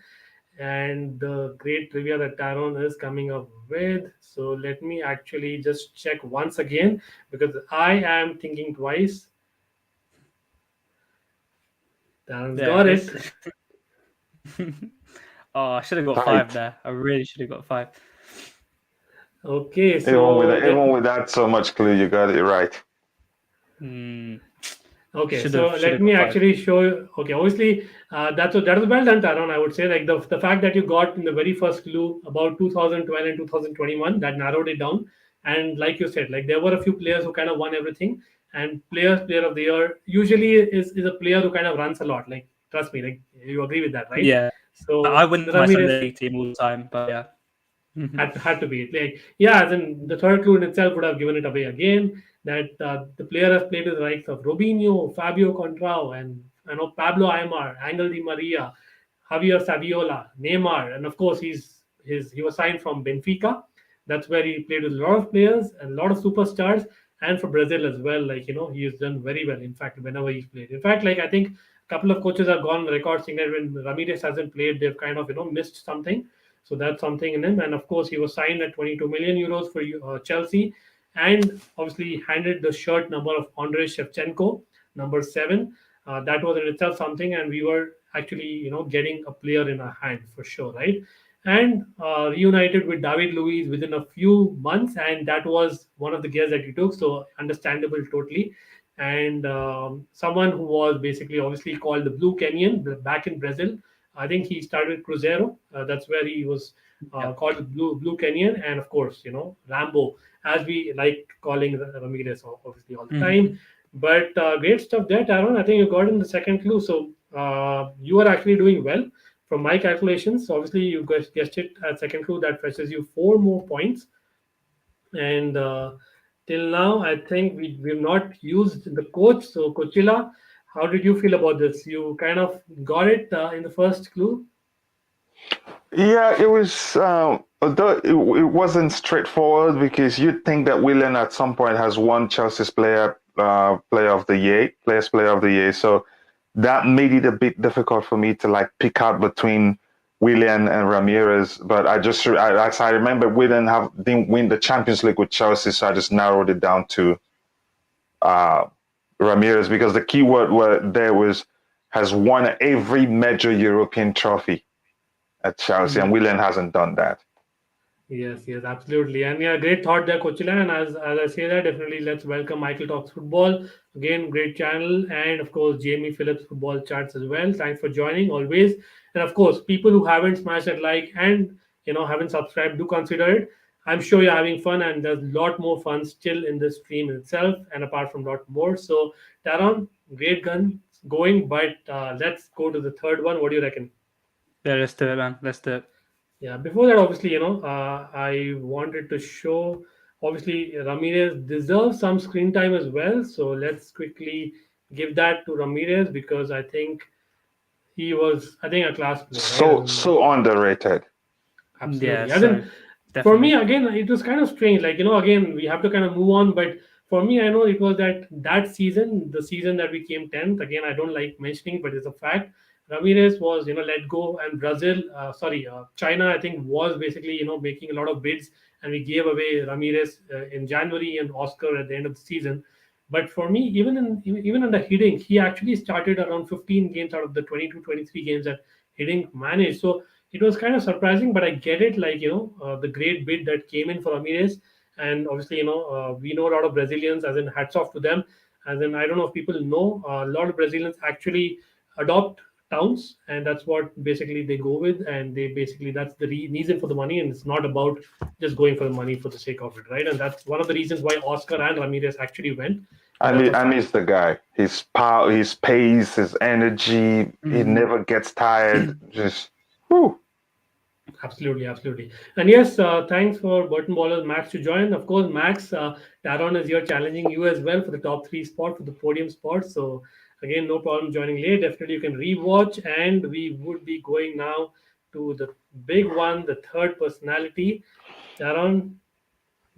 and the great trivia that Taron is coming up with. So let me actually just check once again because I am thinking twice. Taron's There it got is. it. Oh, I should have got five Right. there. I really should have got five. Okay, Even with so even with that so much clue, you got it right. Hmm. okay, Should so have let me got five. actually show you. Okay, obviously, that was well done, Taron. I would say like the fact that you got in the very first clue about 2012 and 2021 that narrowed it down. And like you said, like there were a few players who kind of won everything. And player of the year usually is a player who kind of runs a lot. Like trust me, like you agree with that, right? Yeah, I So wouldn't my Ramirez Sunday league team all the time, but yeah. had to be like yeah. As in the third clue in itself would have given it away again. That the player has played with the likes of Robinho, Fabio Contrao, and Pablo Aymar, Angel Di Maria, Javier Saviola, Neymar, and of course he was signed from Benfica. That's where he played with a lot of players and a lot of superstars, and for Brazil as well. Like he has done very well. In fact, whenever he's played, in fact, like I think a couple of coaches have gone on record saying that when Ramirez hasn't played, they've kind of missed something. So that's something in him. And of course, he was signed at 22 million euros for Chelsea, and obviously handed the shirt number of Andrei Shevchenko, number 7. That was in itself something, and we were actually getting a player in our hand for sure, right? And reunited with David Luiz within a few months, and that was one of the gears that he took. So understandable, totally. And someone who was basically obviously called the Blue Kenyan back in Brazil. I think he started with Cruzeiro. That's where he was Yeah. called the Blue Kenyan, and of course, Rambo, as we like calling Ramirez, obviously all the time. Mhm. But great stuff there, Taron. I think you got in the second clue, so you are actually doing well from my calculations. Obviously, you guessed it at second clue. That fetches you 4 more points, and till now, I think we've not used the coach. So, Coachila, how did you feel about this? You kind of got it in the first clue. Yeah, it was. Although it wasn't straightforward because you'd think that Willian at some point has won Chelsea's player of the year. So that made it a bit difficult for me to like pick out between Willian and Ramirez. But I remember Willian didn't win the Champions League with Chelsea, so I just narrowed it down to uh, Ramirez because the key word there was has won every major European trophy at Chelsea, and Willian hasn't done that. Yes, yes, absolutely. And yeah, great thought there, Coachella. And as I say that, definitely let's welcome Michael Talks Football. Again, great channel. And of course, Jamie Phillips Football Charts as well. Thanks for joining always. And of course, people who haven't smashed that like and haven't subscribed, do consider it. I'm sure you're having fun, and there's a lot more fun still in the stream itself, and apart from a lot more. So, Taron, great gun going, but let's go to the third one. What do you reckon? Yeah, let's do it, man. Let's do it. Yeah, before that, obviously, I wanted to show, obviously, Ramirez deserves some screen time as well. So let's quickly give that to Ramirez because I think he was, I think, a class player, right? As in, So underrated. Yeah, absolutely. As so in, for me, definitely. again, it was kind of strange. Like, again, we have to kind of move on. But for me, I know it was that season, the season that we came 10th. Again, I don't like mentioning, but it's a fact. Ramirez was, let go, and Brazil, China, I think, was basically, making a lot of bids, and we gave away Ramirez in January and Oscar at the end of the season. But for me, even in the hitting, he actually started around 15 games out of the 22, 23 games that he didn't manage. So it was kind of surprising, but I get it. Like the great bid that came in for Ramirez, and obviously we know a lot of Brazilians, as in hats off to them. And then I don't know if people know, a lot of Brazilians actually adopt towns, and that's what basically they go with, and they basically that's the reason for the money, and it's not about just going for the money for the sake of it, right? And that's one of the reasons why Oscar and Ramirez actually went, and that's a I fact. miss the guy. His power, his pace, his energy. He Mm. never gets tired. Just, whew. Absolutely, absolutely. And yes, thanks for Burton Ballers Max to join. Of course, Max, Taron is here challenging you as well for the top three spot, for the podium spot. So, again, no problem joining late. Definitely, you can rewatch. And we would be going now to the big one, the third personality. Taron,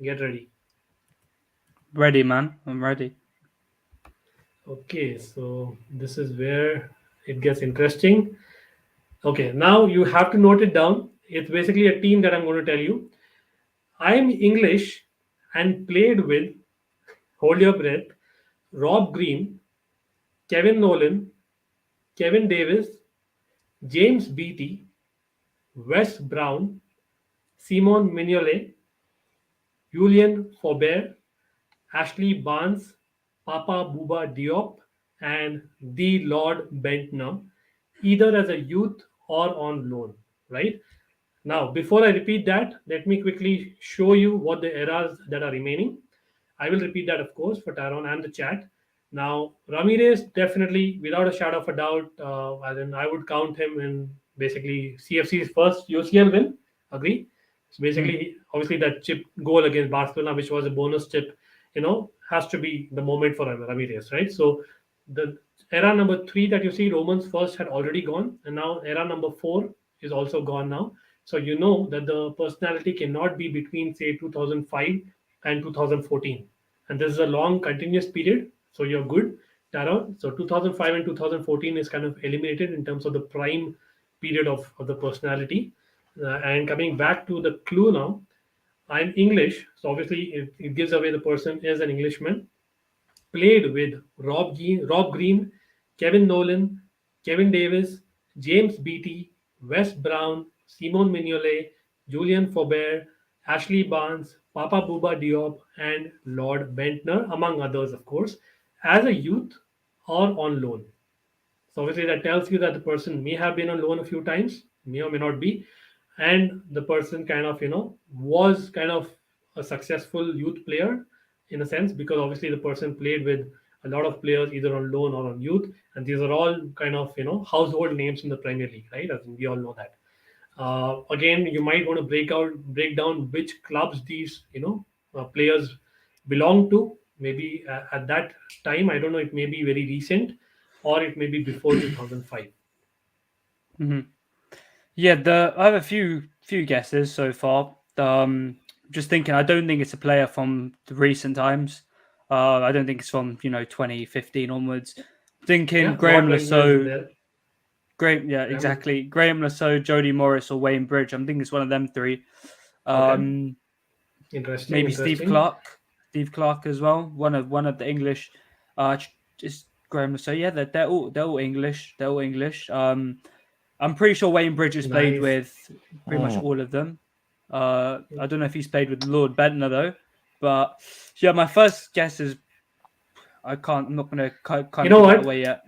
get ready. Ready, man. I'm ready. Okay, so this is where it gets interesting. Okay, now you have to note it down. It's basically a team that I'm going to tell you. I'm English and played with, hold your breath, Rob Green, Kevin Nolan, Kevin Davis, James Beattie, Wes Brown, Simon Mignolet, Julian Faubert, Ashley Barnes, Papa Bouba Diop, and the Lord Bentner, either as a youth or on loan, right? Now, before I repeat that, let me quickly show you what the eras that are remaining. I will repeat that, of course, for Taron and the chat. Now, Ramirez definitely, without a shadow of a doubt, as in I would count him in basically CFC's first UCL win. Agree? So Mm. basically, obviously, that chip goal against Barcelona, which was a bonus chip, has to be the moment for Ramirez, right? So the era number three that you see, Romans first had already gone, and now era number four is also gone now. So you know that the personality cannot be between say 2005 and 2014, and this is a long continuous period. So you're good, Taro. So 2005 and 2014 is kind of eliminated in terms of the prime period of the personality. And coming back to the clue now, I'm English, so obviously it gives away the person is an Englishman. Played with Rob Green, Kevin Nolan, Kevin Davis, James Beattie, Wes Brown, Simon Mignolet, Julian Faubert, Ashley Barnes, Papa Bouba Diop, and Lord Bentner, among others, of course, as a youth or on loan. So obviously that tells you that the person may have been on loan a few times, may or may not be, and the person kind of was kind of a successful youth player in a sense, because obviously the person played with a lot of players either on loan or on youth, and these are all kind of household names in the Premier League, right? As we all know that. Again, you might want to break down which clubs these players belong to. Maybe at that time, I don't know. It may be very recent, or it may be before 2005. Hmm. Yeah, I have a few guesses so far. Just thinking, I don't think it's a player from the recent times. I don't think it's from 2015 onwards. Thinking Yeah, Lord Graham Wagner is Lasso, there. Yeah, Graham- exactly. Graham Lasso, Jody Morris, or Wayne Bridge. I'm thinking it's one of them three. Okay, Um, interesting, Maybe interesting. Steve Clark as well. One of the English. Just Graham Lasso. Yeah, they're all English. They're all English. I'm pretty sure Wayne Bridge has played Nice. with pretty much Mm. all of them. I don't know if he's played with Lord Bentner though, but yeah, my first guess is I can't. I'm not going to You kind of know give that what? away yet.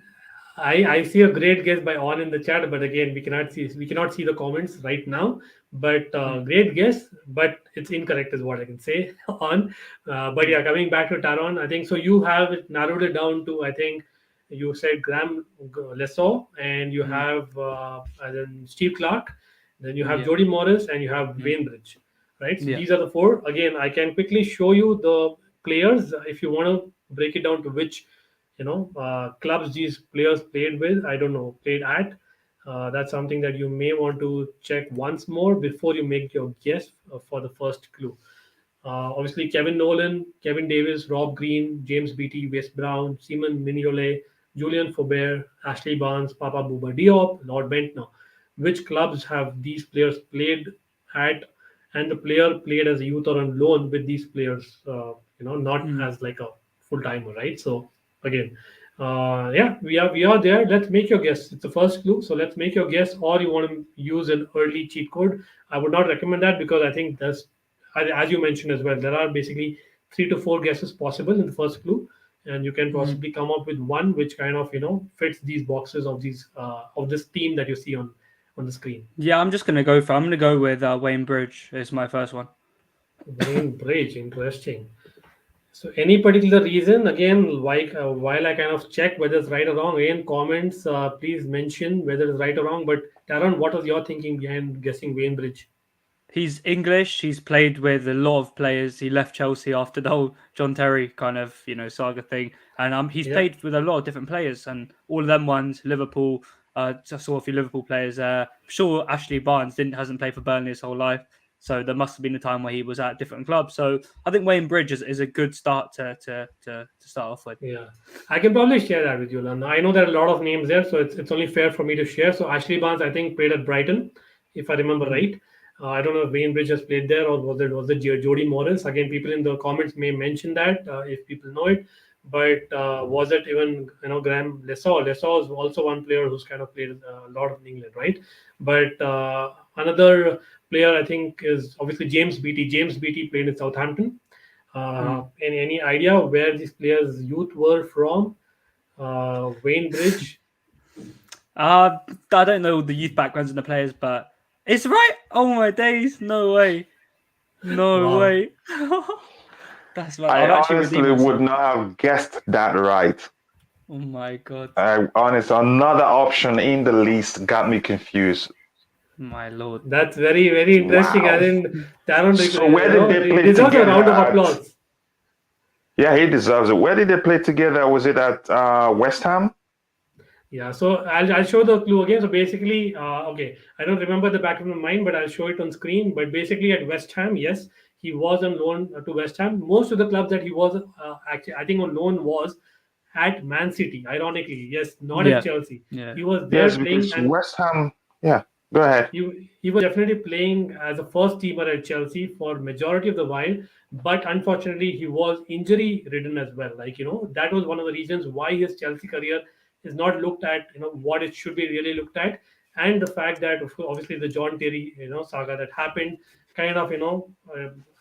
I see a great guess by on in the chat, but again we cannot see the comments right now. But Mm, great guess, but it's incorrect is what I can say on. But mm, yeah, coming back to Taron, I think so. You have narrowed it down to I think you said Graham Lesso, and you mm, have as in Steve Clark, then you have yeah, Jody Morris, and you have mm, Wayne Bridge, right? So yeah. these are the four. Again, I can quickly show you the players if you want to break it down to which clubs these players played with. I don't know, played at. That's something that you may want to check once more before you make your guess for the first clue. Obviously, Kevin Nolan, Kevin Davis, Rob Green, James Beattie, Wes Brown, Simon Mignolet, Julian Faubert, Ashley Barnes, Papa Bouba Diop, Lord Bentner. Which clubs have these players played at, and the player played as a youth or on loan with these players? Not Mm, as like a full timer, right? So again, yeah, we are there. Let's make your guess. It's the first clue, so let's make your guess. Or you want to use an early cheat code? I would not recommend that because I think as you mentioned as well, there are basically 3 to 4 guesses possible in the first clue. and you can possibly come up with one which kind of fits these boxes of these of this team that you see on the screen. Yeah, I'm gonna go with Wayne Bridge is my first one. Wayne Bridge, interesting. So, any particular reason? Again, while I kind of check whether it's right or wrong, again, comments, please mention whether it's right or wrong. But Taron, what was your thinking behind guessing Wayne Bridge? He's English. He's played with a lot of players. He left Chelsea after the whole John Terry kind of saga thing, and he's Yeah, played with a lot of different players, and all of them ones Liverpool. Just saw a few Liverpool players. Sure, Ashley Barnes hasn't played for Burnley his whole life, so there must have been a time where he was at different clubs. So I think Wayne Bridge is a good start to start off with. yeah. I can probably share that with you, Lana. I know there are a lot of names there, so it's only fair for me to share. So, Ashley Barnes, I think, played at Brighton, if I remember Mm. right. I don't know if Wayne Bridge has played there or was it Jody Morris? Again, people in the comments may mention that if people know it. But was it even Graham Lesau? Lesau is also one player who's kind of played a lot in England, right? But another player I think is obviously James Beattie. James Beattie played in Southampton. Mm. Any idea where these players' youth were from? Wayne Bridge. I don't know the youth backgrounds and the players, but it's right. Oh my days! No way! No Wow. way! That's right. I I've actually redeemed honestly would myself. not have guessed that right. Oh my god! Another option in the list got me confused. My lord! That's very, very interesting. I Wow. think Taron, So where did they he play deserves a together round of at? applause. Yeah, he deserves it. Where did they play together? Was it at West Ham? Yeah, so I'll show the clue again. So basically, okay, I don't remember the back of my mind, but I'll show it on screen. But basically, at West Ham, yes, he was on loan to West Ham. Most of the clubs that he was actually, I think, on loan was at Man City. Ironically, yes, not at Yeah, Chelsea. yeah. He was Yes, there playing, because and West Ham. Yeah, go ahead. he was definitely playing as a first teamer at Chelsea for majority of the while, but unfortunately he was injury ridden as well. Like that was one of the reasons why his Chelsea career is not looked at what it should be really looked at, and the fact that obviously the John Terry saga that happened kind of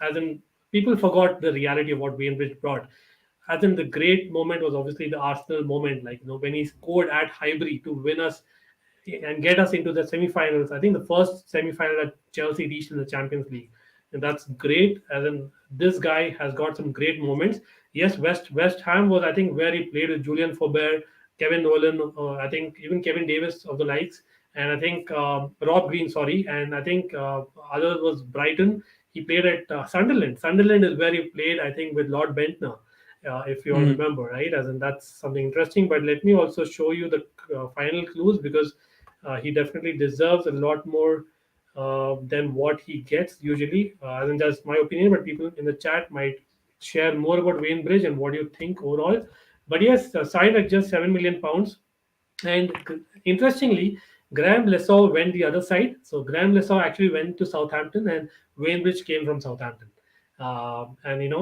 as in people forgot the reality of what Wayne Bridge brought. As in the great moment was obviously the Arsenal moment, like when he scored at Highbury to win us and get us into the semi-finals. I think the first semi-final that Chelsea reached in the Champions League, and that's great. As in, this guy has got some great moments. Yes, West Ham was I think where he played with Julian Faubert, Kevin Nolan, I think even Kevin Davis of the likes, and I think Rob Green, sorry, and I think other was Brighton. He played at Sunderland. Sunderland is where he played, I think, with Lord Bentner. If you all Mm. remember, right? As in, that's something interesting. But let me also show you the final clues because he definitely deserves a lot more than what he gets usually. And that's my opinion, but people in the chat might share more about Wayne Bridge and what you think overall. But yes, signed at just £7 million. And interestingly, Graham Lesau went the other side. So Graham Lesau actually went to Southampton, and Wayne Bridge came from Southampton. And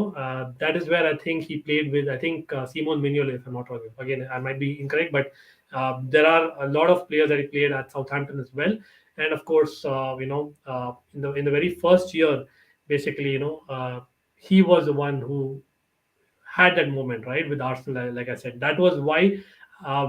that is where I think he played with I think Simon Mignolet, if I'm not wrong. Again, I might be incorrect, but there are a lot of players that he played at Southampton as well. And of course, in the very first year, basically, he was the one who had that moment, right, with Arsenal. Like I said, that was why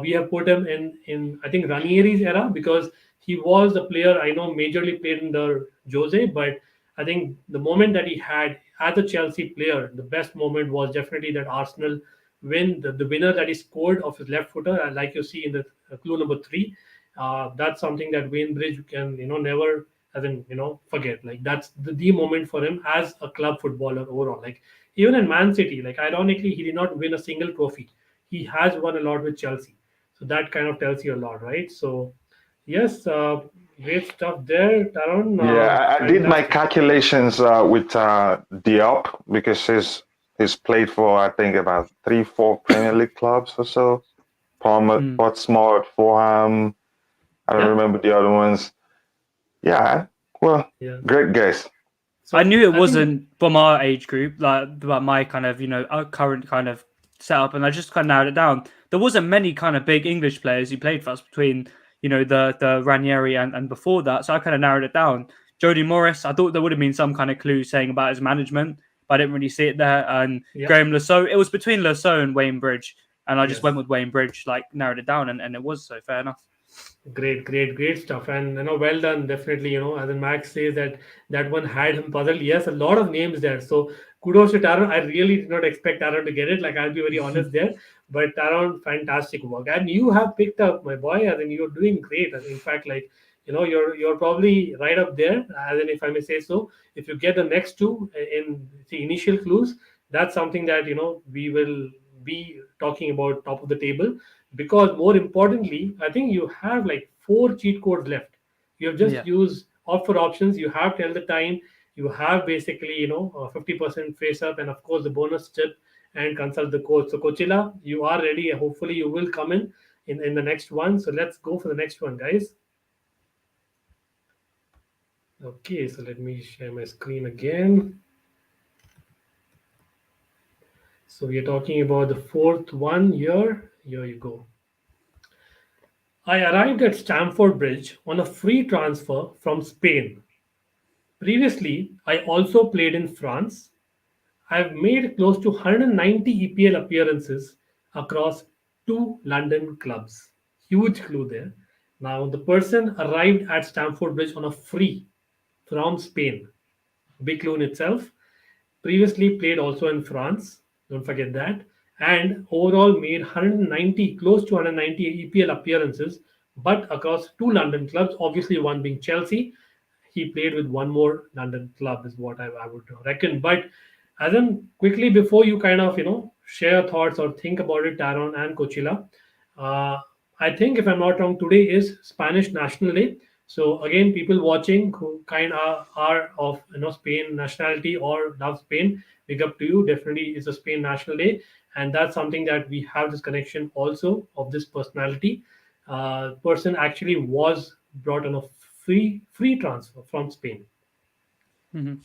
we have put him in I think Ranieri's era because he was a player I know majorly played under Jose, but I think the moment that he had as a Chelsea player, the best moment was definitely that Arsenal win, the winner that he scored of his left footer, like you see in the clue number three. That's something that Wayne Bridge can never as in forget. Like that's the moment for him as a club footballer overall. Like even in Man City, like ironically, he did not win a single trophy. He has won a lot with Chelsea, so that kind of tells you a lot, right? So yes, great stuff there, Taron. Yeah, I did my Fantastic. calculations with Diop because he's played for I think about 3, 4 Premier League clubs or so. Mm. Portsmouth, Fulham. I don't Yeah, remember the other ones. Yeah, well, yeah. great guess. I So knew it I think wasn't from our age group, like about my kind of our current kind of setup, and I just kind of narrowed it down. There wasn't many kind of big English players who played for us between the Ranieri and before that, so I kind of narrowed it down. Jody Morris, I thought there would have been some kind of clue saying about his management, but I didn't really see it there. And Yeah. Graham Lasso, it was between Lasso and Wayne Bridge, and I just Yes. went with Wayne Bridge, like narrowed it down, and it was so fair enough. Great, great, great stuff. And well done, definitely. As in Max says that that one had him puzzled. Yes, a lot of names there. So kudos to Taron. I really did not expect Taron to get it. Like, I'll be very honest there. But Taron, fantastic work. And you have picked up, my boy. I think you're doing great. In fact, like, you're probably right up there. As in, if I may say so, if you get the next two in the initial clues, that's something that we will be talking about top of the table, because more importantly, I think you have like four cheat codes left. You have just Yeah. used opt for options, you have tell the time, you have basically 50% face up, and of course the bonus tip, and consult the coach. So Coachila, you are ready. Hopefully you will come in the next one. So let's go for the next one, guys. Okay, so let me share my screen again. So we are talking about the fourth one here. Here you go. I arrived at Stamford Bridge on a free transfer from Spain. Previously, I also played in France. I've made close to 190 EPL appearances across two London clubs. Huge clue there. Now, the person arrived at Stamford Bridge on a free from Spain. Big clue in itself. Previously played also in France, don't forget that, and overall made 190, close to 190 EPL appearances, but across two London clubs, obviously one being Chelsea. He played with one more London club, is what I would reckon. But as in quickly, before you kind of share thoughts or think about it, Taron and Coachila, uh, I think if I'm not wrong, today is Spanish National Day. So again, people watching who kind of are of Spain nationality or love Spain, big up to you. Definitely is a Spain National Day, and that's something that we have this connection also of this personality. Person actually was brought on a free transfer from Spain. Hmm.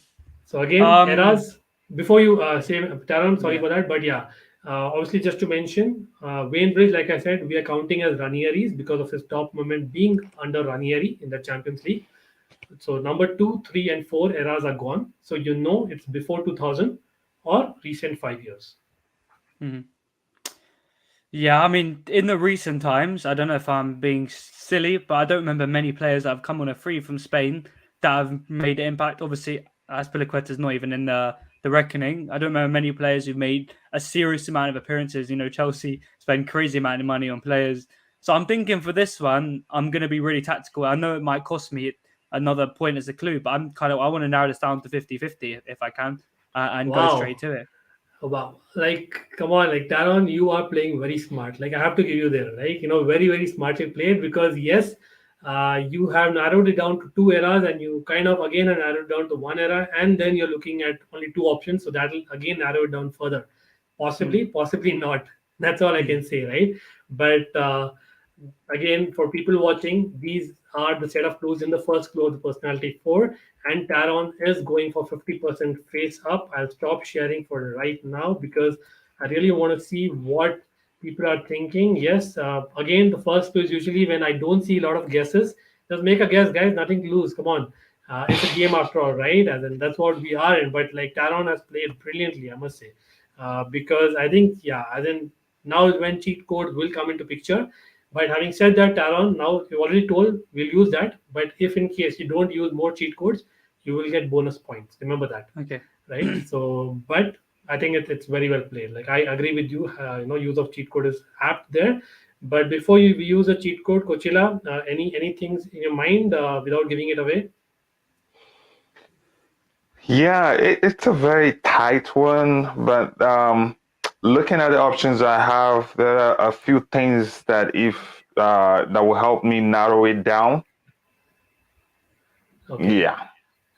So again, Um, eras. Before you say, Taran, sorry yeah. for that, but yeah, obviously just to mention, Wayne Bridge, like I said, we are counting as Ranieris because of his top moment being under Ranieri in the Champions League. So number two, three, and four eras are gone. So it's before 2000 or recent 5 years. Mhm. Yeah, I mean, in the recent times, I don't know if I'm being silly, but I don't remember many players that have come on a free from Spain that have made an impact. Obviously, Azpilicueta's not even in the reckoning. I don't remember many players who've made a serious amount of appearances. Chelsea spend crazy amount of money on players. So I'm thinking for this one, I'm going to be really tactical. I know it might cost me another point as a clue, but I want to narrow this down to 50-50 if I can, and go straight Wow. to it. Oh, wow. Like, come on, like Taron, you are playing very smart. Like, I have to give you there, right? Very, very smartly played, because yes, you have narrowed it down to two eras, and you kind of again have narrowed down to one era, and then you're looking at only two options. So that'll again narrow it down further. Mhm. Possibly, possibly not. That's all I can say, right? But again, for people watching, these are the set of clues in the first clue of the personality four, and Taron is going for 50% face up. I'll stop sharing for right now because I really want to see what people are thinking. Yes, again, the first clue is usually when I don't see a lot of guesses. Just make a guess, guys. Nothing to lose. Come on. It's a game after all, right? And then that's what we are in. But like Taron has played brilliantly, I must say, because I think, yeah, I think now is when cheat codes will come into picture. But having said that, Taron, now you already told we'll use that. But if in case you don't use more cheat codes, you will get bonus points. Remember that, Okay. right? So, but I think it's very well played. Like, I agree with you. Use of cheat code is apt there. But before you use a cheat code, Coachila, any things in your mind without giving it away? Yeah, it's a very tight one, but looking at the options I have, there are a few things that if that will help me narrow it down. Okay. Yeah.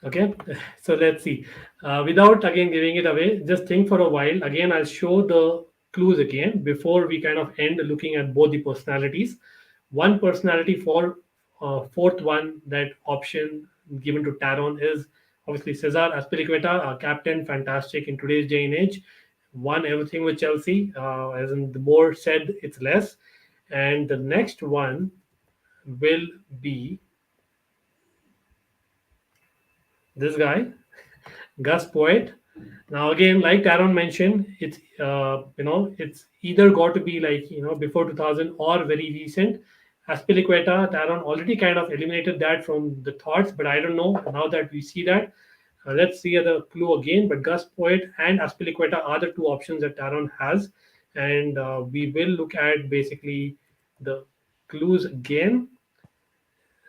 Okay, so let's see. Without again giving it away, just think for a while. Again, I'll show the clues again before we kind of end looking at both the personalities. One personality for fourth one, that option given to Taron is obviously Cesar Azpilicueta, captain, fantastic in today's day and age. Won everything with Chelsea. As in, the more said, it's less. And the next one will be this guy. Gus Poet. Now again, like Taron mentioned, it's either got to be like before 2000 or very recent. Aspilicueta, Taron already kind of eliminated that from the thoughts, but I don't know now that we see that. Let's see the clue again. But Gus Poet and Aspilicueta are the two options that Taron has, and we will look at basically the clues again.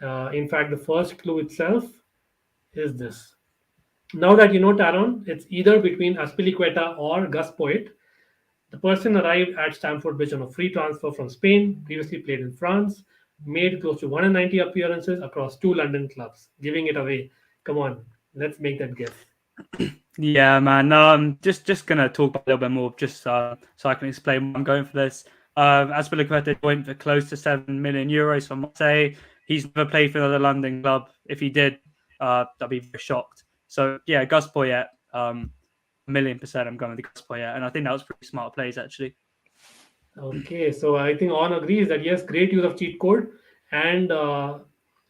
In fact, the first clue itself is this. Now that you know Taron, it's either between Aspilicueta or Gus Poet. The person arrived at Stamford Bridge on a free transfer from Spain, previously played in France, made close to 190 appearances across two London clubs. Giving it away. Come on, let's make that guess. Yeah, man. No, I'm just gonna talk about a little bit more, just so I can explain why I'm going for this. Aspilicueta joined for close to €7 million from Marseille. He's never played for another London club. If he did, I'd be very shocked. So yeah, Gus Poyet, 1,000,000%. I'm going with Gus Poyet, and I think that was pretty smart plays actually. Okay, so I think On agrees that yes, great use of cheat code, and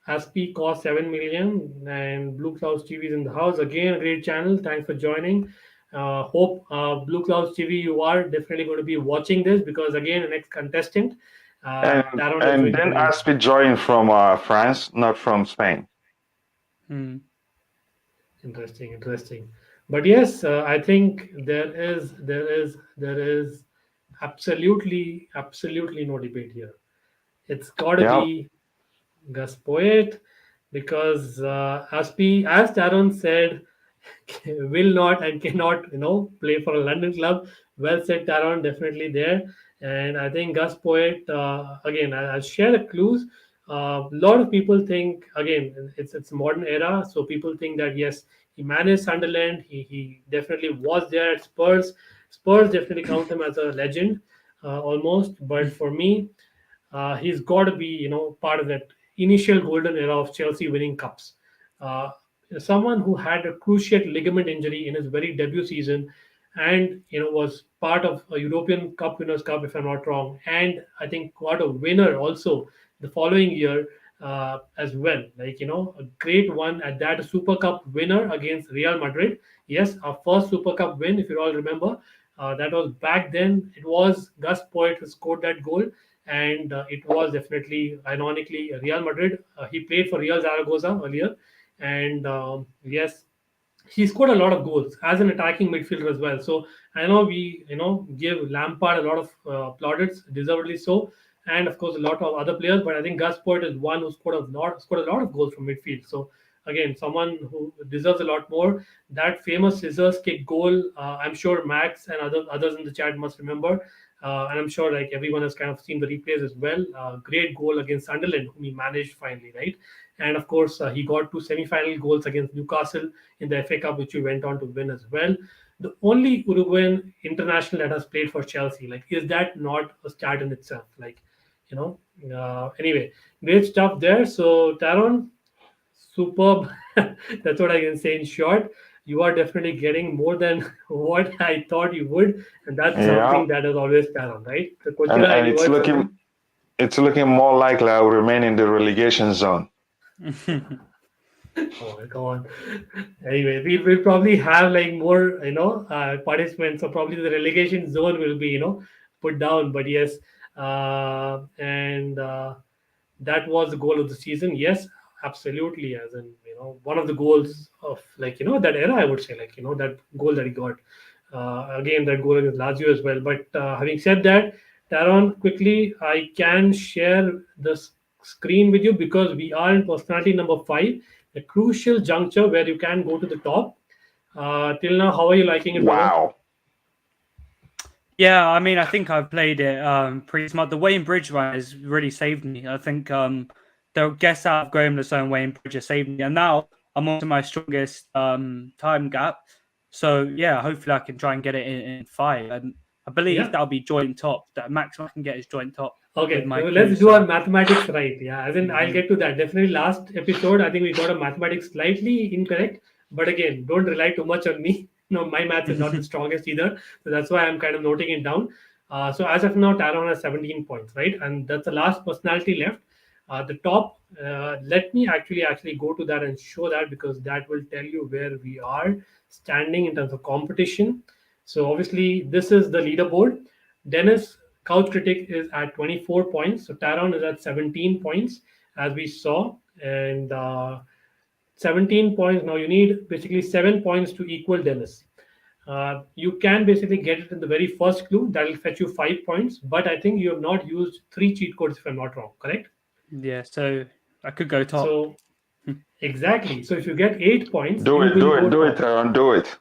Aspi cost 7 million, and Blue Clouds TV is in the house again. A great channel. Thanks for joining. Hope Blue Clouds TV, you are definitely going to be watching this because again, the next contestant, Taron is And going to then be Aspi joined from France, not from Spain. Hmm. interesting, interesting. But yes, I think there is absolutely no debate here. It's got to Yeah. be Gus Poet because as Taron said, will not and cannot play for a London club. Well said, Taron, definitely there. And I think Gus Poet again. I'll share the clues. A lot of people think again it's a modern era, so people think that yes, he managed Sunderland. He definitely was there at Spurs. Spurs definitely count him as a legend almost. But for me, he's got to be part of that initial golden era of Chelsea winning cups. Uh, Someone who had a cruciate ligament injury in his very debut season, and was part of a European Cup Winners' Cup, if I'm not wrong, and I think got a winner also the following year as well. Like a great one at that, a Super Cup winner against Real Madrid. Yes, our first Super Cup win, if you all remember. That was back then. It was Gus Poyet who scored that goal, and it was definitely, ironically, Real Madrid. He played for Real Zaragoza earlier, and yes, he scored a lot of goals as an attacking midfielder as well. So I know we give Lampard a lot of plaudits, deservedly so, and of course a lot of other players. But I think Gus Poyet is one who scored a lot of goals from midfield. So again, someone who deserves a lot more. That famous scissors kick goal, I'm sure Max and others in the chat must remember. And I'm sure like everyone has kind of seen the replays as well. Great goal against Sunderland, whom he managed finally, right? And of course, he got two semi-final goals against Newcastle in the FA Cup, which he went on to win as well. The only Uruguayan international that has played for Chelsea, like, is that not a stat in itself? Like, anyway, great stuff there. So, Taron, superb. That's what I can say in short. You are definitely getting more than what I thought you would, and that's Yeah. something that is always Taron, right? So, And Coachila, and any words from you? it's looking more likely I'll remain in the relegation zone. Come on. Anyway, we'll probably have like more, participants. So probably the relegation zone will be, put down. But yes, and that was the goal of the season. Yes, absolutely. As in, one of the goals of like, that era, I would say, like, that goal that he got. Again, that goal against Lazio as well. But having said that, Taron, quickly, I can share the screen with you because we are in personality number 5, a crucial juncture where you can go to the top. Till now, how are you liking it, brother? Wow. Yeah, I mean, I think I've played it pretty smart. The Wayne Bridge one has really saved me. I think the guess out of Graham Lasson and Wayne Bridge has saved me, and now I'm on to my strongest time gap. So yeah, hopefully I can try and get it in 5, and I believe Yeah. that'll be joint top. That maximum I can get is joint top with Okay, my so let's clues. do our So mathematics right. Yeah, as in I'll mhm. get to that. Definitely last episode, I think we got a mathematics slightly incorrect. But again, don't rely too much on me. No, my math is not the strongest either. So that's why I'm kind of noting it down. So as of now, Taron has 17 points, right? And that's the last personality left. The top, let me actually go to that and show that because that will tell you where we are. standing, in terms of competition. So obviously, this is the leaderboard. Dennis, Couch Critic, is at 24 points. So Taron is at 17 points, as we saw. And 17 points. Now you need basically 7 points to equal Dennis. You can basically get it in the very first clue. That will fetch you 5 points. But I think you have not used three cheat codes, if I'm not wrong, correct? Yeah, so I could go top. So exactly. So if you get 8 points, Do you it, will do it, go do it, top. Taron, do it.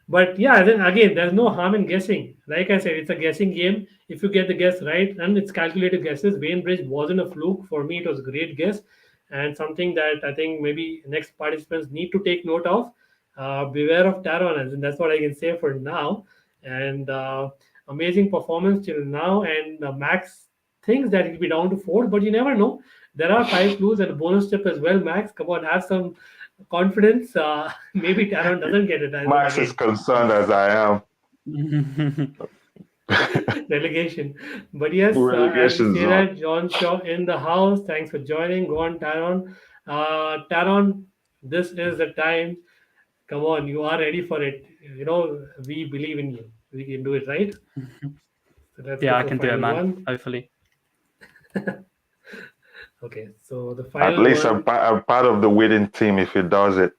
But yeah, then again, there's no harm in guessing. Like I said, it's a guessing game. If you get the guess right, and it's calculated guesses, Wayne Bridge wasn't a fluke. For me, it was a great guess and something that I think maybe next participants need to take note of. Beware of Taron, and that's what I can say for now. And amazing performance till now. And Max thinks that he'll be down to four, but you never know. There are five clues and a bonus tip as well. Max, come on, have some confidence. Maybe Taron doesn't get it. And then Max is again, concerned as I am. relegation. But yes, as we Relegation say zone. that, John Shaw in the house. Thanks for joining. Go on, Taron. Taron, this is the time. Come on, you are ready for it. We believe in you. We can do it, right? So let's Yeah, go I for the can do it, final man. one. Hopefully. Okay, so the At final least one. I'm part of the winning team. If he does it,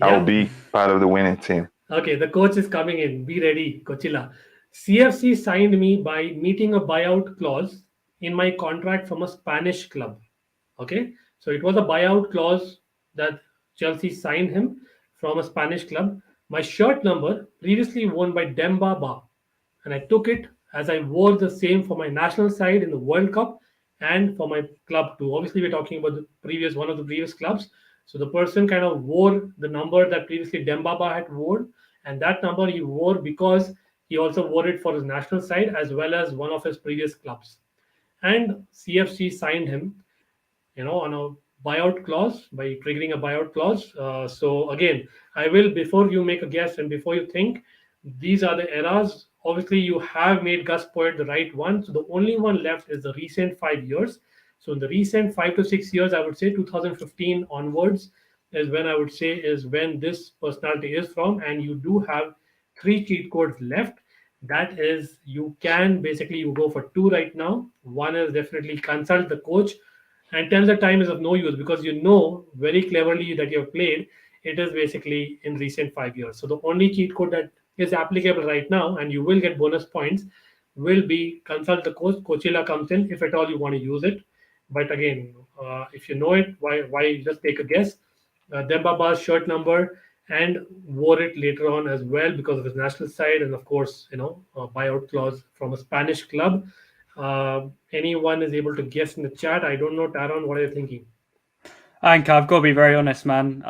I'll Yeah. be part of the winning team. Okay, the coach is coming in. Be ready, Coachila. CFC signed me by meeting a buyout clause in my contract from a Spanish club. Okay, so it was a buyout clause that Chelsea signed him from a Spanish club. My shirt number, previously worn by Demba Ba, and I took it as I wore the same for my national side in the World Cup and for my club too. Obviously, we're talking about the previous one of the previous clubs. So the person kind of wore the number that previously Demba Ba had worn, and that number he wore because he also wore it for his national side as well as one of his previous clubs. And CFC signed him, on a buyout clause by triggering a buyout clause. So again, I will, before you make a guess and before you think, these are the eras. Obviously, you have made Gus Poet the right one. So the only one left is the recent 5 years. So in the recent 5 to 6 years, I would say 2015 onwards is when I would say is when this personality is from, and you do have three cheat codes left. That is, you can basically you go for two right now. One is definitely consult the coach and tell the time is of no use because you know very cleverly that you have played. It is basically in recent 5 years. So the only cheat code that is applicable right now, and you will get bonus points, will be consult the coach. Coachila comes in if at all you want to use it. But again, if you know it, why just take a guess? Demba Ba's shirt number and wore it later on as well because of his national side, and of course, a buyout clause from a Spanish club. Anyone is able to guess in the chat. I don't know, Taron, what are you thinking? Anka, I've got to be very honest, man.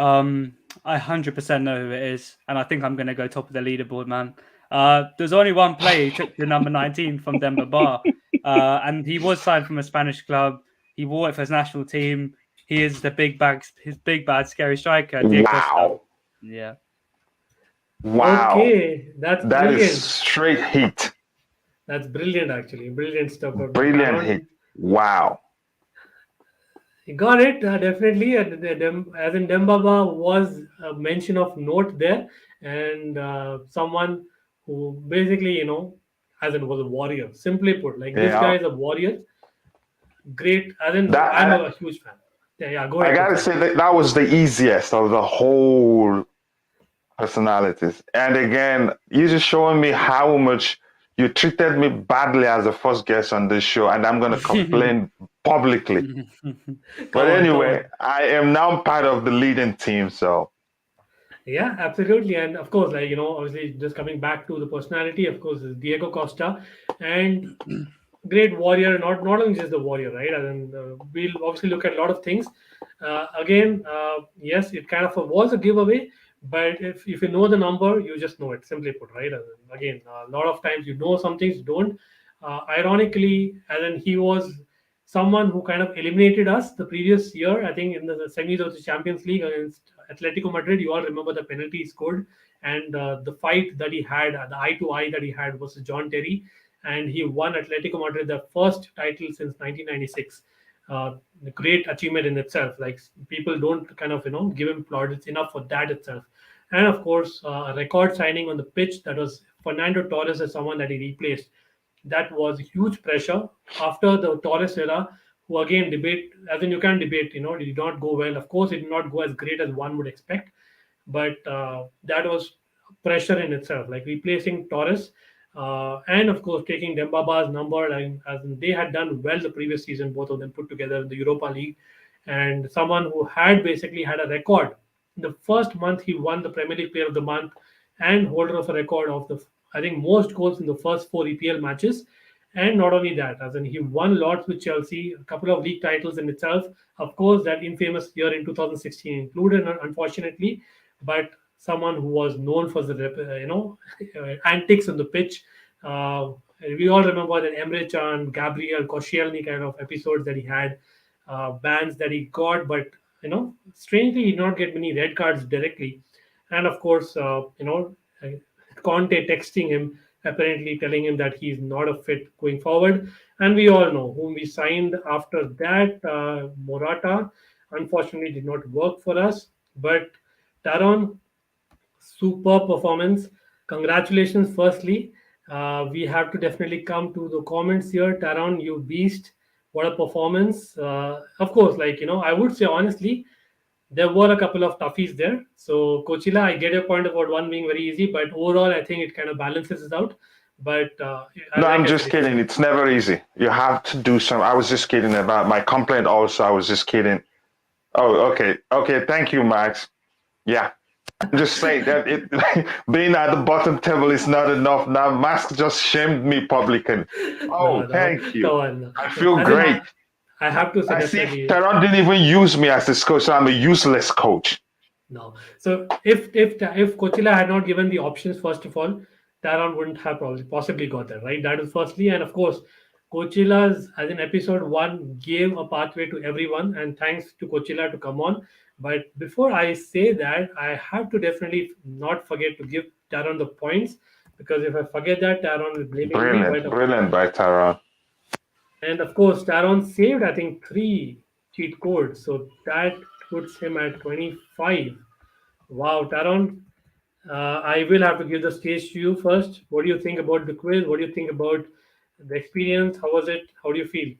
I 100% know who it is, and I think I'm going to go top of the leaderboard, man. There's only one player who took the number 19 from Denver Bar, and he was signed from a Spanish club. He wore it for his national team. He is his big bad, scary striker, Diego Costa. Wow. Yeah. Wow. Okay, that's That is brilliant. straight heat. That's brilliant, actually. Brilliant stuff. Brilliant Taron, hit. Wow. you got it, definitely. As in Dembaba was a mention of note there, and someone who basically, as in was a warrior. Simply put, like this guy Yeah. is a warrior. Great. As in, That I'm a huge fan. Yeah, yeah. Go I ahead, gotta Coachella. say that was the easiest of the whole personalities. And again, you're just showing me how much you treated me badly as a first guest on this show, and I'm gonna complain publicly. But Come anyway, on. I am now part of the leading team, so Yeah, absolutely. And of course, like, obviously just coming back to the personality, of course, is Diego Costa and great warrior, not only just the warrior, right? And we'll obviously look at a lot of things. Again, yes, it kind of was a giveaway, but if you know the number, you just know it, simply put, right? Again, a lot of times you know some things, you don't. Ironically, and then he was someone who kind of eliminated us the previous year, I think, in the semis of the Champions League against Atletico Madrid. You all remember the penalty he scored and the fight that he had, the eye to eye that he had versus John Terry, and he won Atletico Madrid their first title since 1996. The great achievement in itself. Like people don't kind of give him plaudits enough for that itself. And of course, a record signing on the pitch, that was Fernando Torres as someone that he replaced. That was huge pressure after the Torres era, who again debate, as in you can debate, did not go well. Of course, it did not go as great as one would expect, but that was pressure in itself, like replacing Torres, and of course taking Dembaba's number, and as they had done well the previous season, both of them put together in the Europa League, and someone who had basically had a record. In the first month, he won the Premier League Player of the Month and holder of a record of the, I think, most goals in the first four EPL matches. And not only that, as in he won lots with Chelsea, a couple of league titles in itself. Of course, that infamous year in 2016 included, unfortunately, but someone who was known for the antics on the pitch. Uh, we all remember that Emre Can, Gabriel, Koscielny kind of episodes that he had, bans that he got, but strangely he did not get many red cards directly. And of course, Conte texting him, apparently telling him that he's not a fit going forward. And we all know whom we signed after that. Morata, unfortunately, did not work for us. But Taron, superb performance. Congratulations, firstly. We have to definitely come to the comments here. Taron, you beast. What a performance. Of course, I would say honestly, there were a couple of toughies there. So, Coachila, I get your point about one being very easy, but overall, I think it kind of balances it out. But No, like I'm I just said, it's kidding. It's never easy. You have to do some. I was just kidding about my complaint. Also, I was just kidding. Oh, okay, okay. Thank you, Max. Yeah, I'm just saying that it being at the bottom table is not enough. Now, Max just shamed me publicly. no, Oh, no, thank you. no, no. I feel As in, great. I have to say I see definitely. Taron didn't even use me as this coach, so I'm a useless coach. No. So if Coachella had not given the options, first of all, Taron wouldn't have probably possibly got there, right? That is firstly, and of course, Coachella's, as in episode one, gave a pathway to everyone, and thanks to Coachella to come on. But before I say that, I have to definitely not forget to give Taron the points, because if I forget that, Taron is blaming me. Brilliant, brilliant by Taron. And of course, Taron saved, I think, three cheat codes. So that puts him at 25. Wow, Taron, I will have to give the stage to you first. What do you think about the quiz? What do you think about the experience? How was it? How do you feel?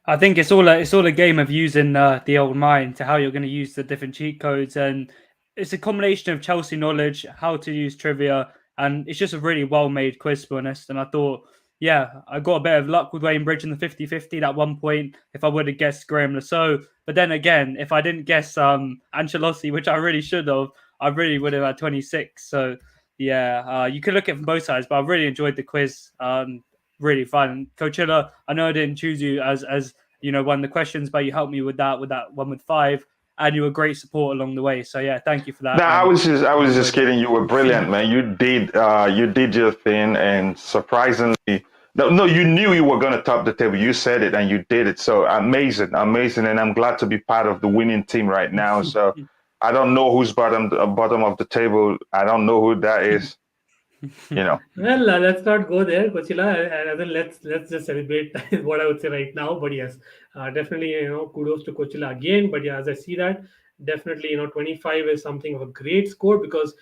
I think it's all a game of using the old mind to how you're going to use the different cheat codes, and it's a combination of Chelsea knowledge, how to use trivia, and it's just a really well made quiz, to be honest. And I thought, yeah, I got a bit of luck with Wayne Bridge in the 50-50 at one point. If I would have guessed Graham Lasso, but then again, if I didn't guess Ancelotti, which I really should have, I really would have had 26. So yeah, you could look at it from both sides, but I really enjoyed the quiz. Really fun. Coachella, I know I didn't choose you as one of the questions, but you helped me with that one with five, and you were great support along the way. So yeah, thank you for that. No, I was just Enjoyed it. kidding. You were brilliant, man. You did your thing, and surprisingly, no, you knew you were gonna top the table. You said it, and you did it. So amazing, amazing, and I'm glad to be part of the winning team right now. So I don't know who's bottom of the table. I don't know who that is. You know. Well, let's not go there, Coachella. And then let's just celebrate is what I would say right now. But yes, definitely, kudos to Coachella again. But yeah, as I see that, definitely, 25 is something of a great score, because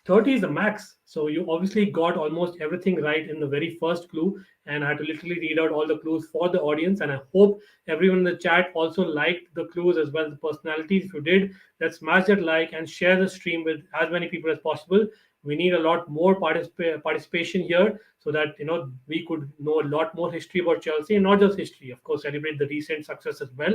30 is the max. So you obviously got almost everything right in the very first clue. And I had to literally read out all the clues for the audience. And I hope everyone in the chat also liked the clues as well, the personalities. If you did, let's smash that like and share the stream with as many people as possible. We need a lot more participation here, so that we could know a lot more history about Chelsea, and not just history, of course, celebrate the recent success as well.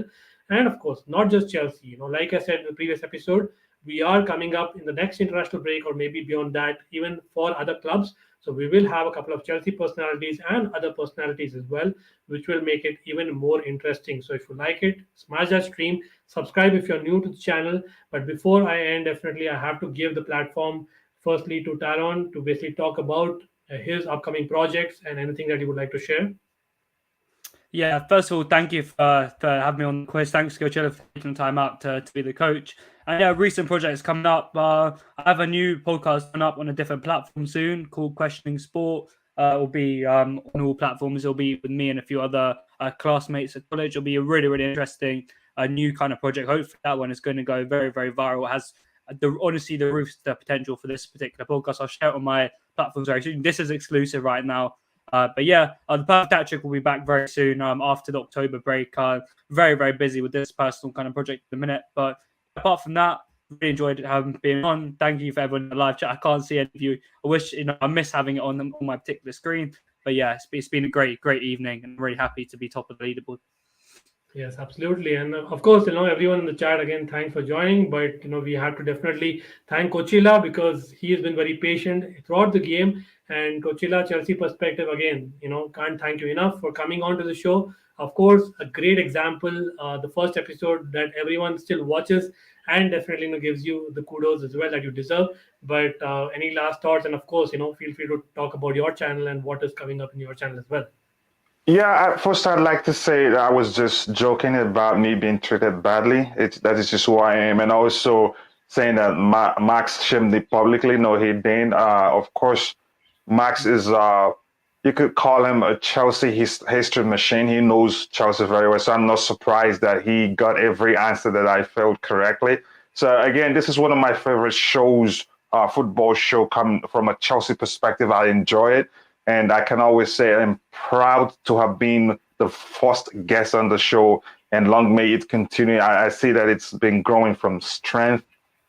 And of course, not just Chelsea. Like I said in the previous episode, we are coming up in the next international break, or maybe beyond that, even for other clubs. So we will have a couple of Chelsea personalities and other personalities as well, which will make it even more interesting. So if you like it, smash that stream, subscribe if you're new to the channel. But before I end, definitely I have to give the platform firstly to Taron to basically talk about his upcoming projects and anything that he would like to share. Yeah, first of all, thank you for having me on the quiz. Thanks, Coachella, for taking the time out to be the coach. And yeah, recent projects coming up. I have a new podcast coming up on a different platform soon called Questioning Sport. It will be on all platforms. It'll be with me and a few other classmates at college. It'll be a really, really interesting new kind of project. Hopefully that one is going to go very, very viral. It has honestly, the roof's the potential for this particular podcast. I'll share it on my platforms very soon. This is exclusive right now. But yeah, the Perfect Hat Trick will be back very soon after the October break. Very, very busy with this personal kind of project at the minute. But apart from that, really enjoyed being on. Thank you for everyone in the live chat. I can't see any of you. I wish, I miss having it on my particular screen. But yeah, it's been a great evening, and I'm really happy to be top of the leaderboard. Yes, absolutely. And of course, everyone in the chat, again, thanks for joining. But, we have to definitely thank Coachila because he has been very patient throughout the game. And Coachila, Chelsea Perspective, again, can't thank you enough for coming on to the show. Of course, a great example, the first episode that everyone still watches and definitely gives you the kudos as well that you deserve. But any last thoughts? And of course, feel free to talk about your channel and what is coming up in your channel as well. Yeah, first I'd like to say that I was just joking about me being treated badly. That is just who I am, and also saying that Max shamed me publicly. No, he didn't. Of course, Max is you could call him a Chelsea history machine. He knows Chelsea very well, so I'm not surprised that he got every answer that I felt correctly. So again, this is one of my favorite shows, football show, come from a Chelsea perspective. I enjoy it. And I can always say I'm proud to have been the first guest on the show, and long may it continue. I see that it's been growing from strength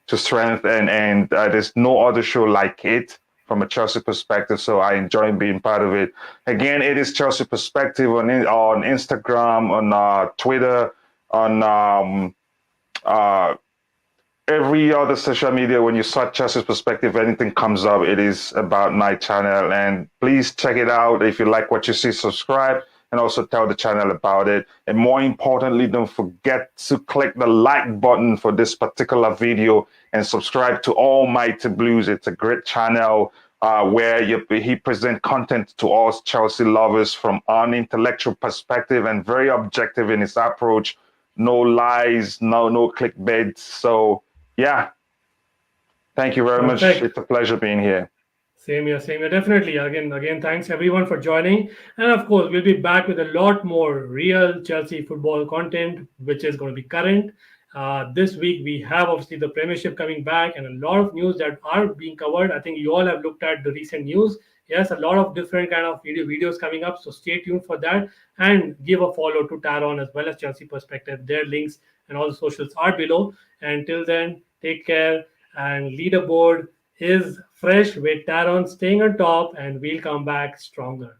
to strength, and there's no other show like it from a Chelsea perspective. So I enjoy being part of it. Again, it is Chelsea Perspective on Instagram, on Twitter, on every other social media. When you search Chelsea's Perspective, anything comes up, it is about my channel. And please check it out. If you like what you see, subscribe, and also tell the channel about it. And more importantly, don't forget to click the like button for this particular video and subscribe to Almighty Blues. It's a great channel where he presents content to us Chelsea lovers from an intellectual perspective and very objective in his approach. No lies, no clickbait. So yeah, thank you very much. It's a pleasure being here. Same here. Definitely. Again, thanks everyone for joining. And of course, we'll be back with a lot more real Chelsea football content, which is going to be current. This week, we have obviously the Premiership coming back and a lot of news that are being covered. I think you all have looked at the recent news. Yes, a lot of different kind of videos coming up. So stay tuned for that and give a follow to Taron as well as Chelsea Perspective. Their links and all the socials are below. And till then, take care. And Leaderboard is fresh with Taron staying on top, and we'll come back stronger.